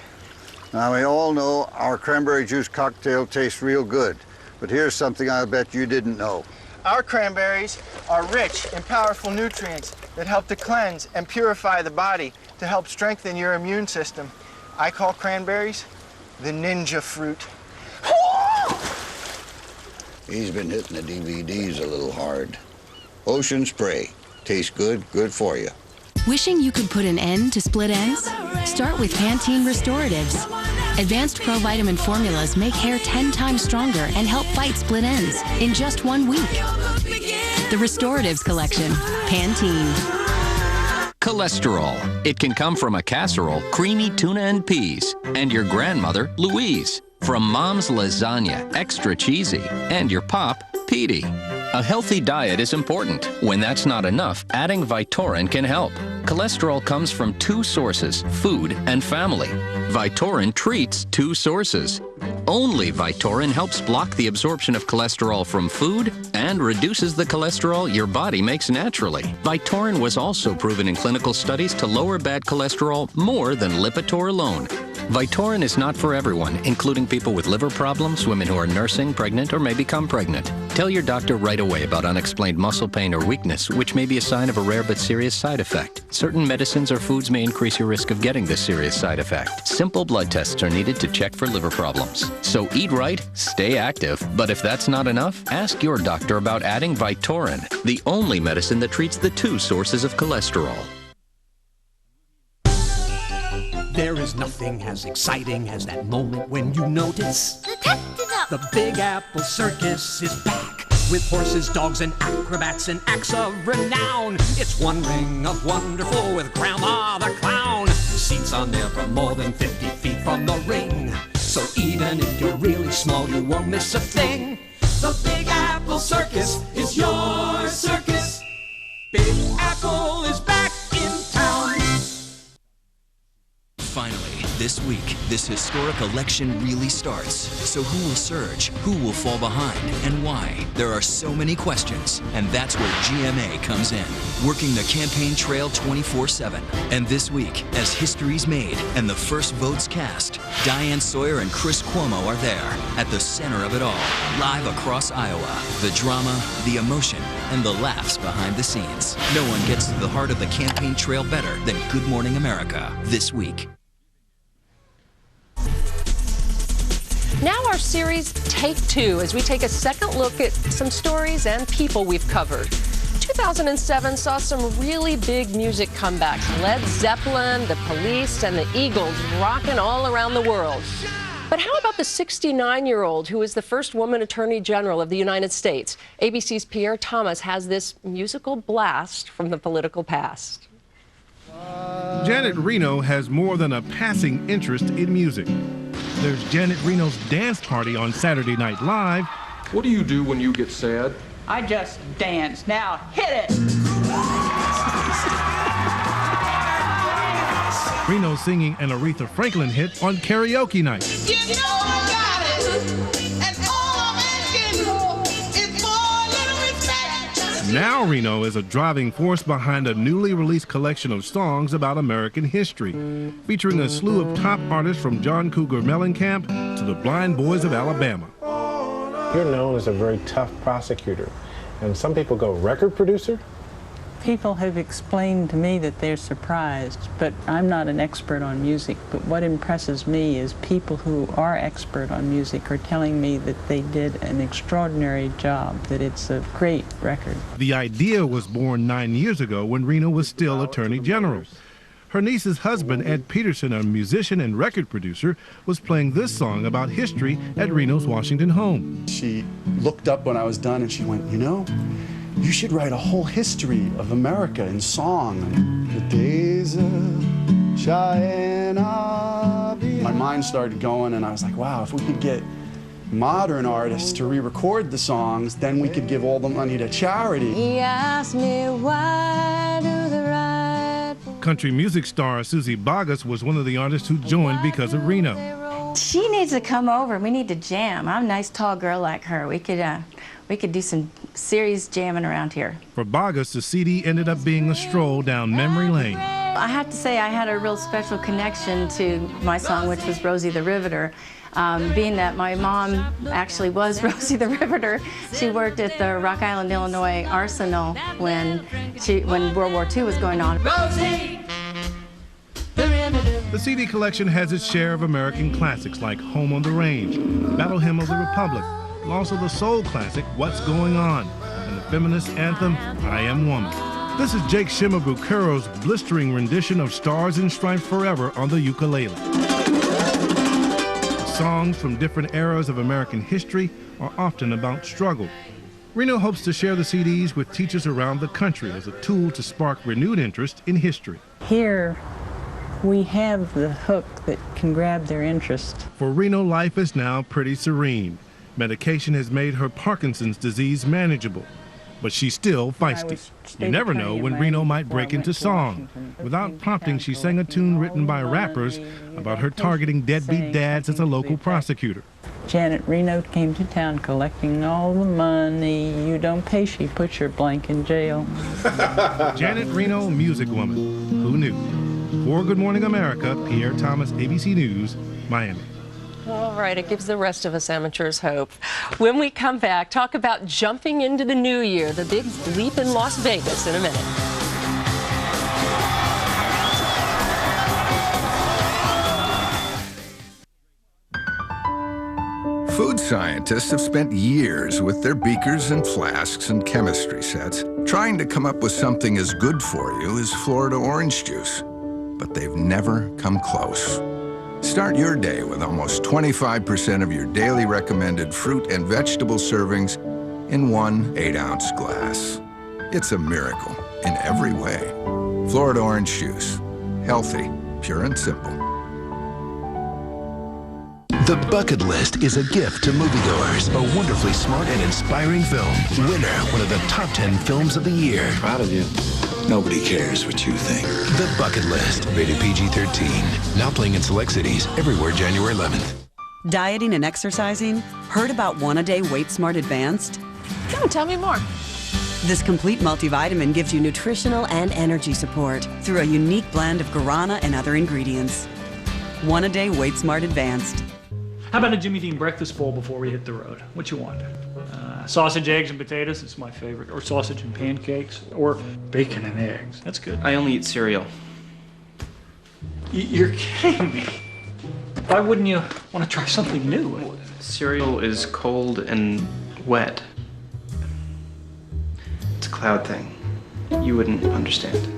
Now, we all know our cranberry juice cocktail tastes real good, but here's something I bet you didn't know. Our cranberries are rich in powerful nutrients that help to cleanse and purify the body to help strengthen your immune system. I call cranberries the ninja fruit. He's been hitting the DVDs a little hard. Ocean Spray. Tastes good, good for you. Wishing you could put an end to split ends? Start with Pantene Restoratives. Advanced provitamin formulas make hair 10 times stronger and help fight split ends in just 1 week. The Restoratives Collection. Pantene. Cholesterol. It can come from a casserole, creamy tuna and peas, and your grandmother, Louise. From mom's lasagna, extra cheesy, and your pop, Petey. A healthy diet is important. When that's not enough, adding Vytorin can help. Cholesterol comes from 2 sources, food and family. Vytorin treats 2 sources. Only Vytorin helps block the absorption of cholesterol from food and reduces the cholesterol your body makes naturally. Vytorin was also proven in clinical studies to lower bad cholesterol more than Lipitor alone. Vytorin is not for everyone, including people with liver problems, women who are nursing, pregnant, or may become pregnant. Tell your doctor right away about unexplained muscle pain or weakness, which may be a sign of a rare but serious side effect. Certain medicines or foods may increase your risk of getting this serious side effect. Simple blood tests are needed to check for liver problems. So eat right, stay active, but if that's not enough, ask your doctor about adding Vytorin, the only medicine that treats the 2 sources of cholesterol. There is nothing as exciting as that moment when you notice the Big Apple Circus is back. With horses, dogs, and acrobats and acts of renown. It's one ring of wonderful with Grandma the Clown. Seats are never more than 50 feet from the ring. So even if you're really small, you won't miss a thing. The Big Apple Circus is your circus. Big Apple is back in town. Finally, this week, this historic election really starts. So who will surge? Who will fall behind? And why? There are so many questions, and that's where GMA comes in, working the campaign trail 24/7. And this week, as history's made and the first votes cast, Diane Sawyer and Chris Cuomo are there, at the center of it all, live across Iowa. The drama, the emotion, and the laughs behind the scenes. No one gets to the heart of the campaign trail better than Good Morning America this week. Now our series Take Two, as we take a second look at some stories and people we've covered. 2007 saw some really big music comebacks. Led Zeppelin, the Police, and the Eagles rocking all around the world. But how about the 69-year-old who is the first woman Attorney General of the United States? ABC's Pierre Thomas has this musical blast from the political past. Janet Reno has more than a passing interest in music. There's Janet Reno's dance party on Saturday Night Live. What do you do when you get sad? I just dance. Now hit it! Reno singing an Aretha Franklin hit on karaoke night. You know I got it, and all I'm asking is for a little respect. Now Reno is a driving force behind a newly released collection of songs about American history, featuring a slew of top artists from John Cougar Mellencamp to the Blind Boys of Alabama. You're known as a very tough prosecutor, and some people go, record producer? People have explained to me that they're surprised, but I'm not an expert on music. But what impresses me is people who are expert on music are telling me that they did an extraordinary job, that it's a great record. The idea was born 9 years ago when Reno was still Attorney General. Her niece's husband, Ed Peterson, a musician and record producer, was playing this song about history at Reno's Washington home. She looked up when I was done and she went, you know, you should write a whole history of America in song. The days of Cheyenne are behind. My mind started going, and I was like, wow, if we could get modern artists to re-record the songs, then we could give all the money to charity. He asked me why do the right... Country music star Susie Boggess was one of the artists who joined because of Reno. She needs to come over. We need to jam. I'm a nice tall girl like her. We could do some serious jamming around here. For Boggess, the CD ended up being a stroll down memory lane. I have to say I had a real special connection to my song, which was Rosie the Riveter. Being that my mom actually was Rosie the Riveter. She worked at the Rock Island, Illinois arsenal when World War II was going on. Rosie! The CD collection has its share of American classics like Home on the Range, Battle Hymn of the Republic, and also the soul classic What's Going On, and the feminist anthem I Am Woman. This is Jake Shimabukuro's blistering rendition of Stars and Stripes Forever on the ukulele. Songs from different eras of American history are often about struggle. Reno hopes to share the CDs with teachers around the country as a tool to spark renewed interest in history. Here, we have the hook that can grab their interest. For Reno, life is now pretty serene. Medication has made her Parkinson's disease manageable, but she's still feisty. You never know when Reno might break into song. Without prompting, she sang a tune written by rappers about her targeting deadbeat dads as a local prosecutor. Janet Reno came to town collecting all the money. You don't pay, she puts your blank in jail. Janet Reno, music woman. Who knew? For Good Morning America, Pierre Thomas, ABC News, Miami. All right, it gives the rest of us amateurs hope. When we come back, talk about jumping into the new year, the big leap in Las Vegas in a minute. Food scientists have spent years with their beakers and flasks and chemistry sets trying to come up with something as good for you as Florida orange juice, but they've never come close. Start your day with almost 25% of your daily recommended fruit and vegetable servings in one 8-ounce glass. It's a miracle in every way. Florida orange juice. Healthy, pure and simple. The Bucket List is a gift to moviegoers. A wonderfully smart and inspiring film. Winner, one of the top 10 films of the year. Proud of you. Nobody cares what you think. The Bucket List, rated PG-13. Now playing in select cities everywhere January 11th. Dieting and exercising? Heard about One-A-Day Weight Smart Advanced? No, tell me more. This complete multivitamin gives you nutritional and energy support through a unique blend of guarana and other ingredients. One-A-Day Weight Smart Advanced. How about a Jimmy Dean breakfast bowl before we hit the road? What you want? Sausage, eggs, and potatoes, it's my favorite. Or sausage and pancakes, or bacon and eggs. That's good. I only eat cereal. You're kidding me. Why wouldn't you want to try something new? Cereal is cold and wet. It's a cloud thing. You wouldn't understand.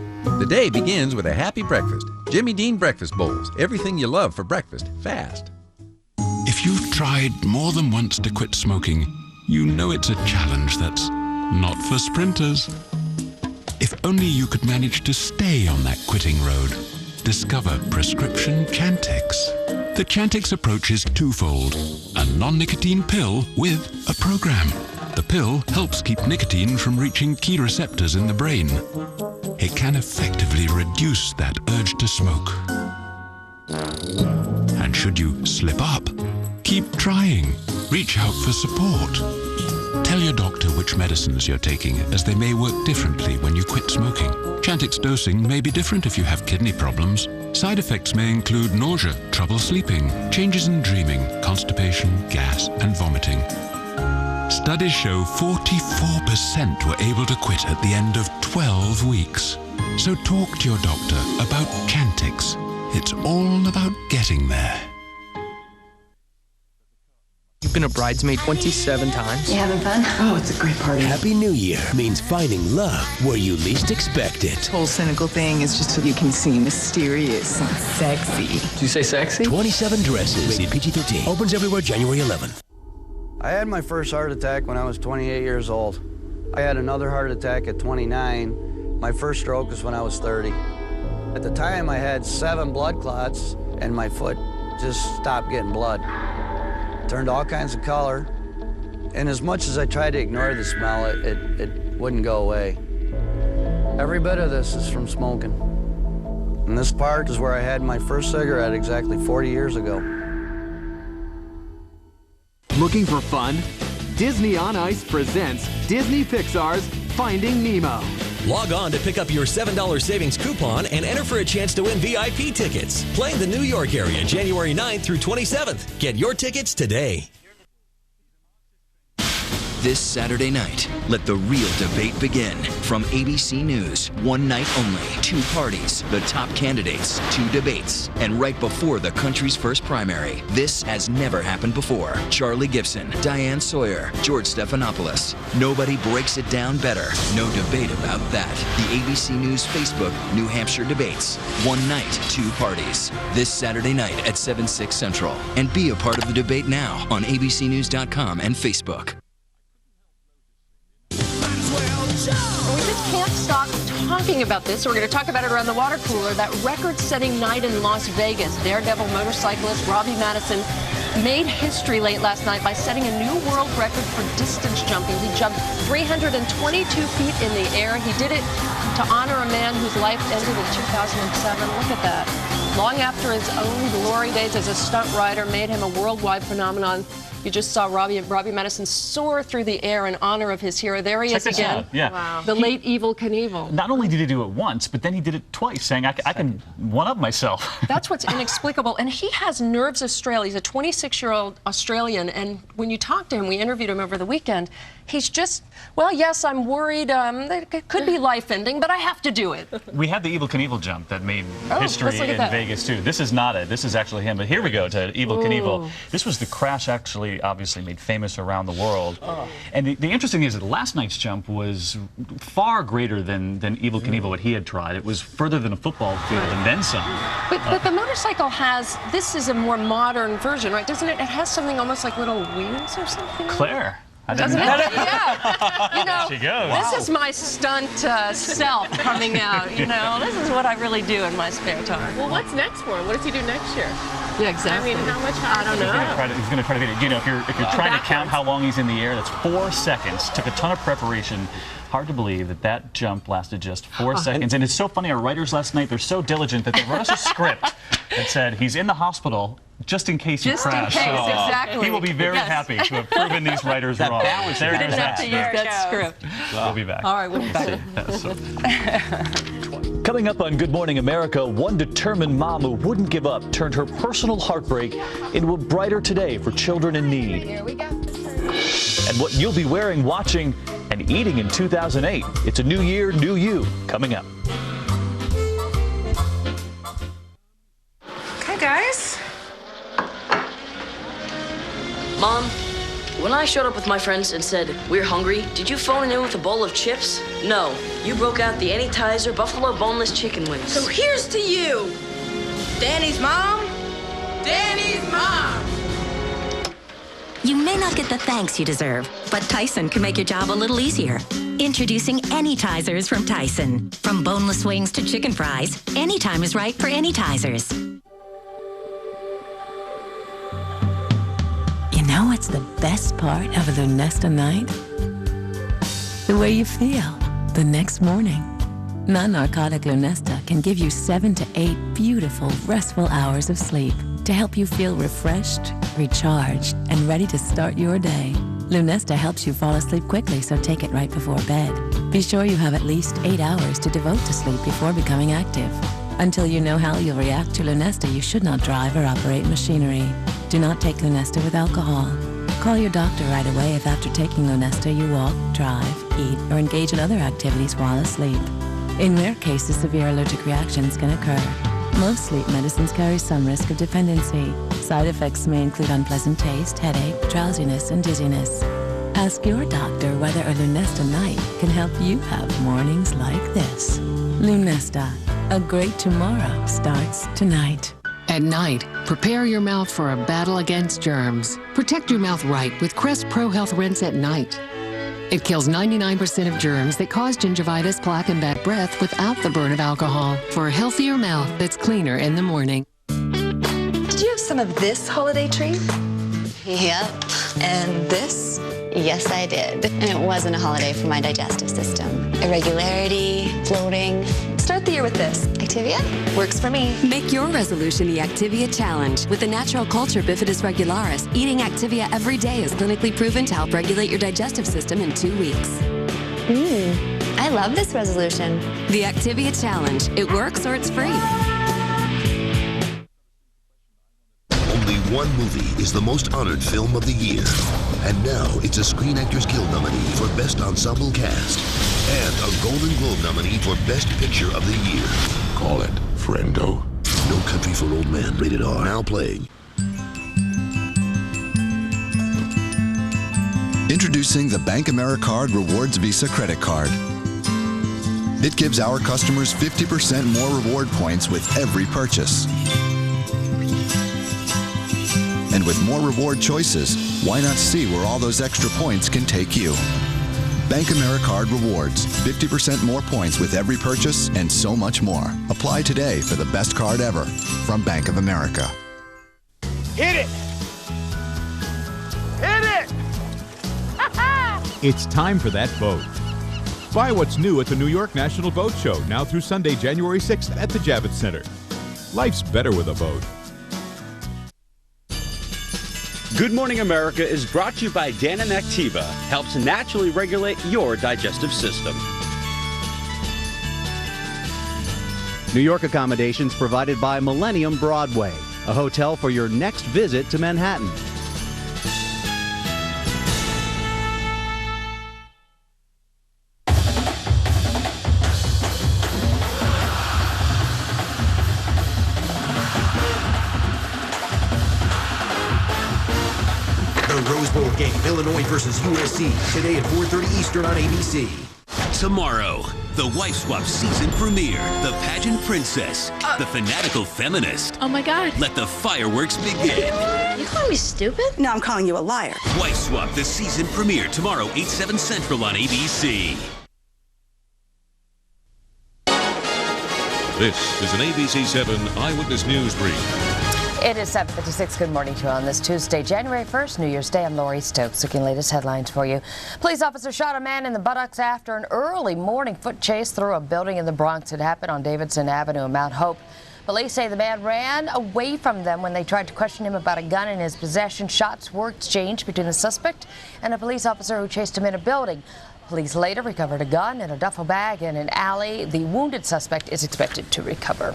The day begins with a happy breakfast. Jimmy Dean breakfast bowls. Everything you love for breakfast, fast. If you've tried more than once to quit smoking, you know it's a challenge that's not for sprinters. If only you could manage to stay on that quitting road. Discover prescription Chantix. The Chantix approach is twofold. A non-nicotine pill with a program. The pill helps keep nicotine from reaching key receptors in the brain. It can effectively reduce that urge to smoke. And should you slip up, keep trying. Reach out for support. Tell your doctor which medicines you're taking, as they may work differently when you quit smoking. Chantix dosing may be different if you have kidney problems. Side effects may include nausea, trouble sleeping, changes in dreaming, constipation, gas, and vomiting. Studies show 44% were able to quit at the end of 12 weeks. So talk to your doctor about Chantix. It's all about getting there. You've been a bridesmaid 27 times. You having fun? Oh, it's a great party. Happy New Year means finding love where you least expect it. This whole cynical thing is just so you can seem mysterious and sexy. Did you say sexy? 27 Dresses, rated PG-13. Opens everywhere January 11th. I had my first heart attack when I was 28 years old. I had another heart attack at 29. My first stroke was when I was 30. At the time, I had 7 blood clots, and my foot just stopped getting blood. Turned all kinds of color. And as much as I tried to ignore the smell, it wouldn't go away. Every bit of this is from smoking. And this part is where I had my first cigarette exactly 40 years ago. Looking for fun? Disney on Ice presents Disney Pixar's Finding Nemo. Log on to pick up your $7 savings coupon and enter for a chance to win VIP tickets. Playing the New York area January 9th through 27th. Get your tickets today. This Saturday night, let the real debate begin. From ABC News, one night only, 2 parties, the top candidates, 2 debates, and right before the country's first primary. This has never happened before. Charlie Gibson, Diane Sawyer, George Stephanopoulos. Nobody breaks it down better. No debate about that. The ABC News Facebook New Hampshire debates. One night, 2 parties. This Saturday night at 7/6 Central. And be a part of the debate now on abcnews.com and Facebook. We just can't stop talking about this, so we're going to talk about it around the water cooler. That record-setting night in Las Vegas. Daredevil motorcyclist Robbie Madison made history late last night by setting a new world record for distance jumping. He jumped 322 feet in the air. He did it to honor a man whose life ended in 2007. Look at that. Long after his own glory days as a stunt rider made him a worldwide phenomenon. You just saw Robbie Madison soar through the air in honor of his hero. There he is again. Yeah. Wow. The late Evel Knievel. Not only did he do it once, but then he did it twice, saying, I can one-up myself. That's what's inexplicable. And he has nerves of steel. He's a 26-year-old Australian. And when you talk to him, we interviewed him over the weekend, he's just, well, yes, I'm worried that it could be life-ending, but I have to do it. We had the Evel Knievel jump that made history in Vegas, too. This is not it. This is actually him. But here we go to Evel Knievel. This was the crash actually obviously made famous around the world. And the interesting thing is that last night's jump was far greater than Evel Knievel, what he had tried. It was further than a football field and then some. But the motorcycle has, this is a more modern version, right? Doesn't it? It has something almost like little wings or something? Claire. Doesn't it? Yeah. You know, she goes. This is my stunt self coming out. You know, this is what I really do in my spare time. Well, what's next for him? What does he do next year? Yeah, exactly. I mean, how much? I don't know. He's going to try to get it. You know, if you're trying to count how long he's in the air, that's 4 seconds. Took a ton of preparation. Hard to believe that jump lasted just 4 seconds. And it's so funny, our writers last night, they're so diligent that they wrote us a script that said he's in the hospital just in case you crash. Just in case, exactly. He will be very happy to have proven these writers wrong. We didn't have to use that script. We'll be back. All right, we'll be back. Coming up on Good Morning America, one determined mom who wouldn't give up turned her personal heartbreak into a brighter today for children in need. Here we go. And what you'll be wearing, watching, and eating in 2008. It's a new year, new you, coming up. Okay, guys. Mom, when I showed up with my friends and said, we're hungry, did you phone in with a bowl of chips? No, you broke out the Anytizer Buffalo Boneless Chicken Wings. So here's to you, Danny's mom. Danny's mom. You may not get the thanks you deserve, but Tyson can make your job a little easier. Introducing Anytizers from Tyson. From boneless wings to chicken fries, anytime is right for Anytizers. You know what's the best part of a Lunesta night? The way you feel the next morning. Non-narcotic Lunesta can give you 7 to 8 beautiful, restful hours of sleep to help you feel refreshed, recharged, and ready to start your day. Lunesta helps you fall asleep quickly, so take it right before bed. Be sure you have at least 8 hours to devote to sleep before becoming active. Until you know how you'll react to Lunesta, you should not drive or operate machinery. Do not take Lunesta with alcohol. Call your doctor right away if after taking Lunesta you walk, drive, eat, or engage in other activities while asleep. In rare cases, severe allergic reactions can occur. Most sleep medicines carry some risk of dependency. Side effects may include unpleasant taste, headache, drowsiness, and dizziness. Ask your doctor whether a Lunesta night can help you have mornings like this. Lunesta, a great tomorrow starts tonight. At night, prepare your mouth for a battle against germs. Protect your mouth right with Crest Pro Health Rinse at night. It kills 99% of germs that cause gingivitis, plaque, and bad breath without the burn of alcohol for a healthier mouth that's cleaner in the morning. Did you have some of this holiday treat? Yep. And this? Yes, I did. And it wasn't a holiday for my digestive system. Irregularity, bloating. Start the year with this. Activia? Works for me. Make your resolution the Activia Challenge. With the natural culture Bifidus regularis, eating Activia every day is clinically proven to help regulate your digestive system in 2 weeks. I love this resolution. The Activia Challenge. It works or it's free. Only one movie is the most honored film of the year. And now it's a Screen Actors Guild nominee for Best Ensemble Cast and a Golden Globe nominee for Best Picture of the Year. Call it Friendo. No Country for Old Men, rated R. Now playing. Introducing the Bank AmeriCard Rewards Visa Credit Card. It gives our customers 50% more reward points with every purchase. And with more reward choices, why not see where all those extra points can take you? Bank AmeriCard Rewards. 50% more points with every purchase and so much more. Apply today for the best card ever from Bank of America. Hit it! Hit it! It's time for that boat. Buy what's new at the New York National Boat Show, now through Sunday, January 6th at the Javits Center. Life's better with a boat. Good Morning America is brought to you by Dannon Activa, helps naturally regulate your digestive system. New York accommodations provided by Millennium Broadway, a hotel for your next visit to Manhattan. Rose Bowl game, Illinois versus USC, today at 4:30 Eastern on ABC. Tomorrow, the Wife Swap season premiere, The Pageant Princess, The Fanatical Feminist. Oh my God. Let the fireworks begin. You calling me stupid? No, I'm calling you a liar. Wife Swap, the season premiere, tomorrow, 8/7 Central on ABC. This is an ABC 7 Eyewitness News Brief. It is 7:56. Good morning to you on this Tuesday, January 1st, New Year's Day. I'm Lori Stokes, looking latest headlines for you. Police officer shot a man in the buttocks after an early morning foot chase through a building in the Bronx. It happened on Davidson Avenue in Mount Hope. Police say the man ran away from them when they tried to question him about a gun in his possession. Shots were exchanged between the suspect and a police officer who chased him in a building. Police later recovered a gun and a duffel bag in an alley. The wounded suspect is expected to recover.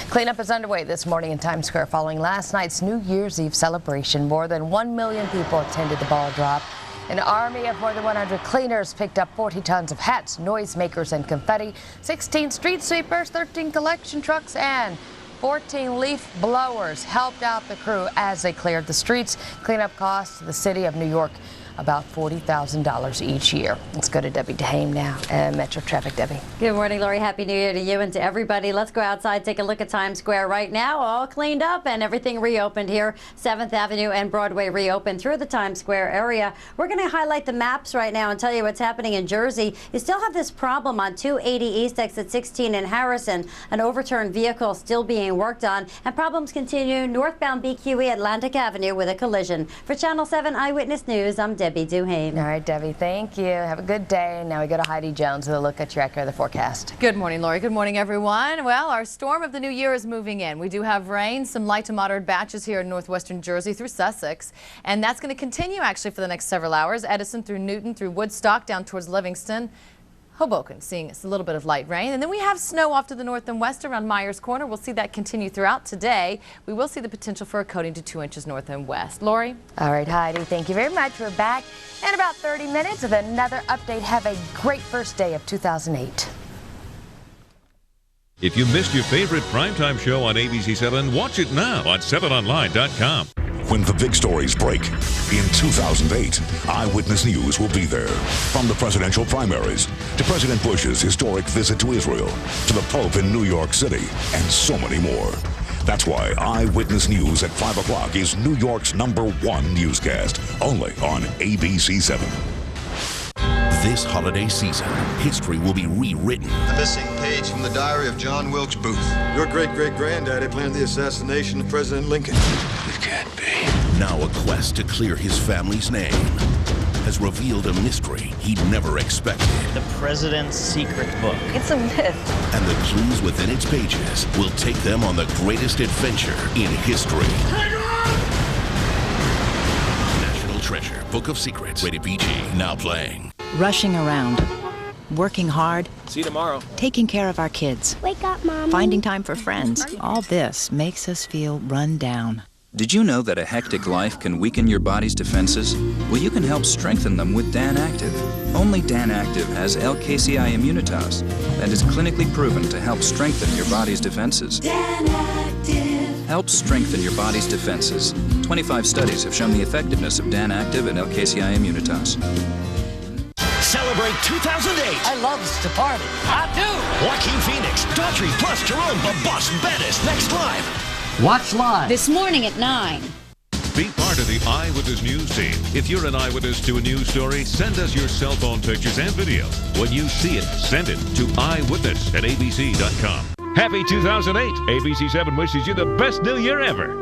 Cleanup is underway this morning in Times Square following last night's New Year's Eve celebration. More than 1 million people attended the ball drop. An army of more than 100 cleaners picked up 40 tons of hats, noisemakers, and confetti. 16 street sweepers, 13 collection trucks, and 14 leaf blowers helped out the crew as they cleared the streets. Cleanup costs the city of New York about $40,000 each year. Let's go to Debbie DeHame now. Metro Traffic, Debbie. Good morning, Lori. Happy New Year to you and to everybody. Let's go outside, take a look at Times Square right now. All cleaned up and everything reopened here. 7th Avenue and Broadway reopened through the Times Square area. We're going to highlight the maps right now and tell you what's happening in Jersey. You still have this problem on 280 East exit 16 in Harrison. An overturned vehicle still being worked on, and problems continue northbound BQE Atlantic Avenue with a collision. For Channel 7 Eyewitness News, I'm Debbie Duhane. All right, Debbie, thank you. Have a good day. Now we go to Heidi Jones with a look at your accurate weather forecast. Good morning, Lori. Good morning, everyone. Well, our storm of the new year is moving in. We do have rain, some light to moderate batches here in northwestern Jersey through Sussex, and that's going to continue actually for the next several hours. Edison through Newton, through Woodstock, down towards Livingston. Hoboken seeing a little bit of light rain, and then we have snow off to the north and west around Myers Corner. We'll see that continue throughout today. We will see the potential for a coating to 2 inches north and west. Lori? All right, Heidi, thank you very much. We're back in about 30 minutes with another update. Have a great first day of 2008. If you missed your favorite primetime show on ABC 7, watch it now on 7online.com. When the big stories break in 2008, Eyewitness News will be there. From the presidential primaries to President Bush's historic visit to Israel to the Pope in New York City and so many more. That's why Eyewitness News at 5 o'clock is New York's #1 newscast, only on ABC 7. This holiday season, history will be rewritten. The missing page from the diary of John Wilkes Booth. Your great-great-granddaddy planned the assassination of President Lincoln. It can't be. Now a quest to clear his family's name has revealed a mystery he'd never expected. The President's Secret Book. It's a myth. And the clues within its pages will take them on the greatest adventure in history. National Treasure, Book of Secrets, rated PG, now playing. Rushing around, working hard. See you tomorrow. Taking care of our kids. Wake up, Mom. Finding time for friends. All this makes us feel run down. Did you know that a hectic life can weaken your body's defenses? Well, you can help strengthen them with Dan Active. Only Dan Active has LKCI Immunitas that is clinically proven to help strengthen your body's defenses. Dan Active. Helps strengthen your body's defenses. 25 studies have shown the effectiveness of Dan Active and LKCI Immunitas. Celebrate 2008. I love to party. I do. Joaquin Phoenix, Daughtry, plus Jerome, the Boss Bettis, next live. Watch live. This morning at 9. Be part of the Eyewitness News team. If you're an eyewitness to a news story, send us your cell phone pictures and video. When you see it, send it to eyewitness@abc.com. Happy 2008. ABC7 wishes you the best new year ever.